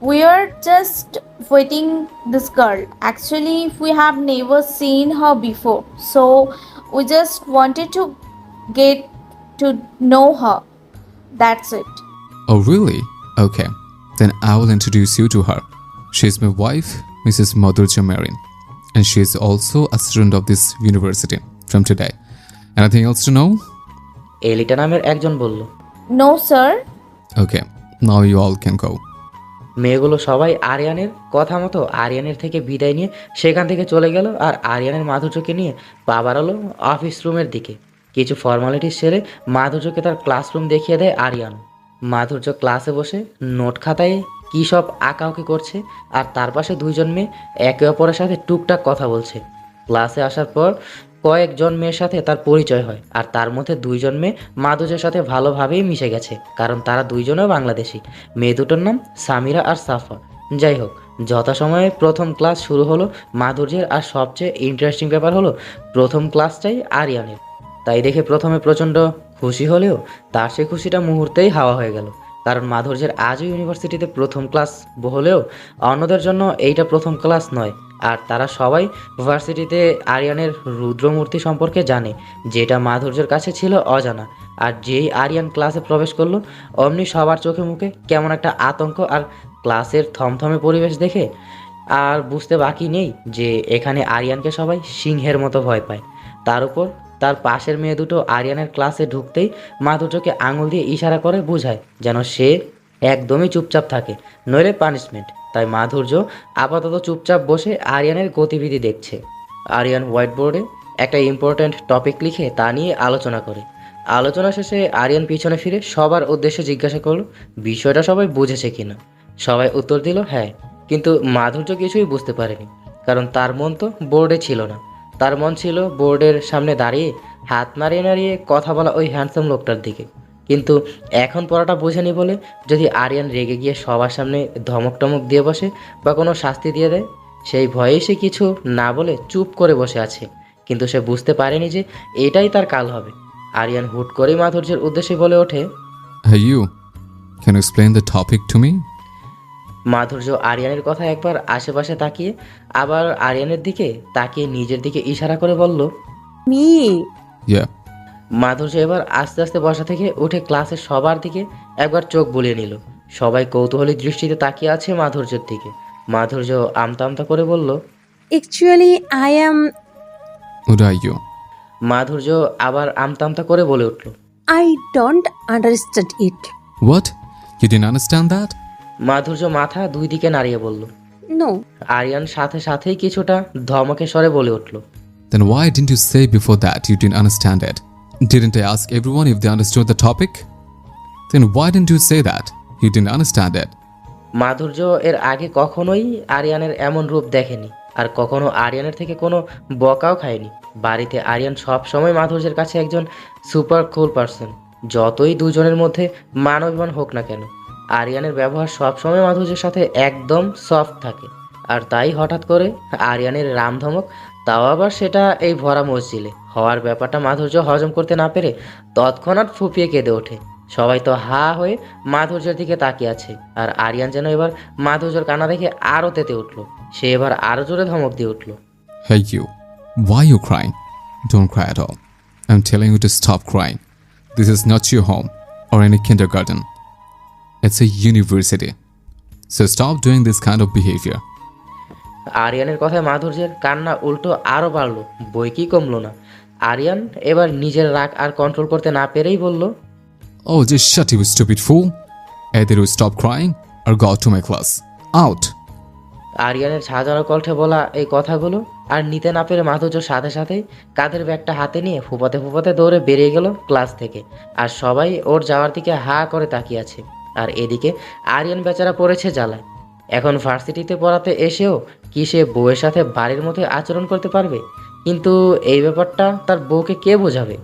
We are just waiting this girl. Actually, we have never seen her before. So, we just wanted to get to know her. That's it. Oh, really? Okay. Then I will introduce you to her. She is my wife, Mrs. Madhurja Marin. And she is also a student of this university from today. Anything else to know? Elita নামের একজন বলল, No, sir. Okay. Now you all can go. মেয়েগুলো সবাই আরিয়ানের কথা মতো আরিয়ানের থেকে বিদায় নিয়ে সেখান থেকে চলে গেল। আর আরিয়ানের মাধুর্যকে নিয়ে পা বাড়ালো অফিস রুমের দিকে। কিছু ফর্মালিটিস সেরে মাধুর্যকে তার ক্লাসরুম দেখিয়ে দেয় আরিয়ান। মাধুর্য ক্লাসে বসে নোট খাতায় কী সব আঁকাউকি করছে, আর তার পাশে দুইজন মেয়ে একে অপরের সাথে টুকটাক কথা বলছে। ক্লাসে আসার পর কয়েকজন মেয়ের সাথে তার পরিচয় হয়, আর তার মধ্যে দুইজন মেয়ে মাধুর্যের সাথে ভালোভাবেই মিশে গেছে, কারণ তারা দুইজনেও বাংলাদেশি। মেয়ে দুটোর নাম সামিরা আর সাফা। যাই হোক, যথাসময়ে প্রথম ক্লাস শুরু হলো মাধুর্যের। আর সবচেয়ে ইন্টারেস্টিং ব্যাপার হলো প্রথম ক্লাসটাই আরিয়ানের। তাই দেখে প্রথমে প্রচণ্ড খুশি হলেও তার সেই খুশিটা মুহূর্তেই হাওয়া হয়ে গেল, কারণ মাধুর্যের আজও ইউনিভার্সিটিতে প্রথম ক্লাস হলেও অন্যদের জন্য এইটা প্রথম ক্লাস নয়। আর তারা সবাই ভার্সিটিতে আরিয়ানের রুদ্রমূর্তি সম্পর্কে জানে, যেটা মাধুর্যের কাছে ছিল অজানা। আর যেই আরিয়ান ক্লাসে প্রবেশ করলো অমনি সবার চোখে মুখে কেমন একটা আতঙ্ক, আর ক্লাসের থমথমে পরিবেশ দেখে আর বুঝতে বাকি নেই যে এখানে আরিয়ানকে সবাই সিংহের মতো ভয় পায়। তার উপর তার পাশের মেয়ে দুটো আরিয়ানের ক্লাসে ঢুকতেই মাধুর্যকে আঙুল দিয়ে ইশারা করে বোঝায় যেন সে একদমই চুপচাপ থাকে, নইলে পানিশমেন্ট। তাই মাধুর্য আপাতত চুপচাপ বসে আরিয়ানের গতিবিধি দেখছে। আরিয়ান হোয়াইট বোর্ডে একটা ইম্পর্ট্যান্ট টপিক লিখে তা নিয়ে আলোচনা করে। আলোচনা শেষে আরিয়ান পিছনে ফিরে সবার উদ্দেশ্যে জিজ্ঞাসা করলো বিষয়টা সবাই বুঝেছে কিনা। সবাই উত্তর দিল হ্যাঁ, কিন্তু মাধুর্য কিছুই বুঝতে পারেনি, কারণ তার মন তো বোর্ডে ছিল না। তার মন ছিল বোর্ডের সামনে দাঁড়িয়ে হাত নাড়িয়ে নাড়িয়ে কথা বলা ওই হ্যান্ডসাম লোকটার দিকে। কিন্তু এখন পড়াটা বোঝেনি বলে যদি আরিয়ান রেগে গিয়ে সবার সামনে ধমক টমক দিয়ে বসে বা কোনো শাস্তি দিয়ে দেয়, সেই ভয়েই সে কিছু না বলে চুপ করে বসে আছে। কিন্তু সে বুঝতে পারেনি যে এটাই তার কাল হবে। আরিয়ান হুট করেই মাধুর্যের উদ্দেশ্যে বলে ওঠে, Hey you, can you explain the topic to me? মাধুর্য আরিয়ানের কথা একবার আশেপাশে তাকিয়ে আবার আরিয়ানের দিকে তাকিয়ে নিজের দিকে ইশারা করে বলল, মি। Yeah. মাধুর্য এবার আস্তে আস্তে বসা থেকে উঠে ক্লাসের সবার দিকে একবার চোখ বুলিয়ে নিল। সবাই কৌতূহলী দৃষ্টিতে তাকিয়ে আছে মাধুর্যের দিকে। মাধুর্য আমতা আমতা করে বলল, actually I am. What are you? মাধুর্য আবার আমতা আমতা করে বলে উঠল, I don't understand it. What? You didn't understand that? মাধুর্য মাথা দুই দিকে নাড়িয়ে বলল। নো। আরিয়ান সাথে সাথেই কিছুটা ধমকে স্বরে বলে উঠল, Then why didn't you say before that you didn't understand it? Didn't I ask everyone if they understood the topic? Then why didn't you say that you didn't understand it? মাধুর্য এর আগে কখনোই আরিয়ানের এমন রূপ দেখেনি, আর কখনো আরিয়ানের থেকে কোনো বকাও খায়নি। বাড়িতে আরিয়ান সব সময় মাধুর্যের কাছে একজন সুপার কুল পারসন। যতই দুজনের মধ্যে মান অভিমান হোক না কেন, আরিয়ানের ব্যবহার সবসময় মাধুর্যের সাথে একদম সফট থাকে। আর তাই হঠাৎ করে আরিয়ানের রামধমক, তাও আবার সেটা এই ভরা মসজিদে হওয়ার ব্যাপারটা মাধুর্য হজম করতে না পেরে তৎক্ষণাৎ ফুপিয়ে কেঁদে ওঠে। সবাই তো হা হয়ে মাধুর্যের দিকে তাকিয়ে আছে, আর আরিয়ান যেন এবার মাধুর্যর কান্না দেখে আরও তেতে উঠলো। সে এবার আরও জোরে ধমক দিয়ে উঠলো। Hey you, why you crying? Don't cry at all. I'm telling you to stop crying. This is not your home or any kindergarten. It's a university. So stop doing this kind of behavior. আরিয়ানের কথায় মাধুর্যের কান্না উল্টো আরও বাড়লো, বই কি কমলো না। আরিয়ান এবার নিজের রাগ আর কন্ট্রোল করতে না পেরেই বলল, Oh, just shut you stupid fool. Either you stop crying or go out to my class. Out. আরিয়ানের সাজানো কণ্ঠে বলা এই কথাগুলো আর নিতে না পেরে মাধুর্য সাথে সাথেই কাঁধের ব্যাগটা হাতে নিয়ে ফুপাতে ফুপাতে দৌড়ে বেরিয়ে গেল ক্লাস থেকে। আর সবাই ওর যাওয়ার দিকে হা করে তাকিয়ে আছে। আর এদিকে আরিয়ান বেচারা পড়েছে জ্বালায়। এখন ভার্সিটিতে পড়াতে এসেও কি সে বউয়ের সাথে বাড়ির মতোই আচরণ করতে পারবে? কিন্তু এই ব্যাপারটা তার বউকে কে বোঝাবে?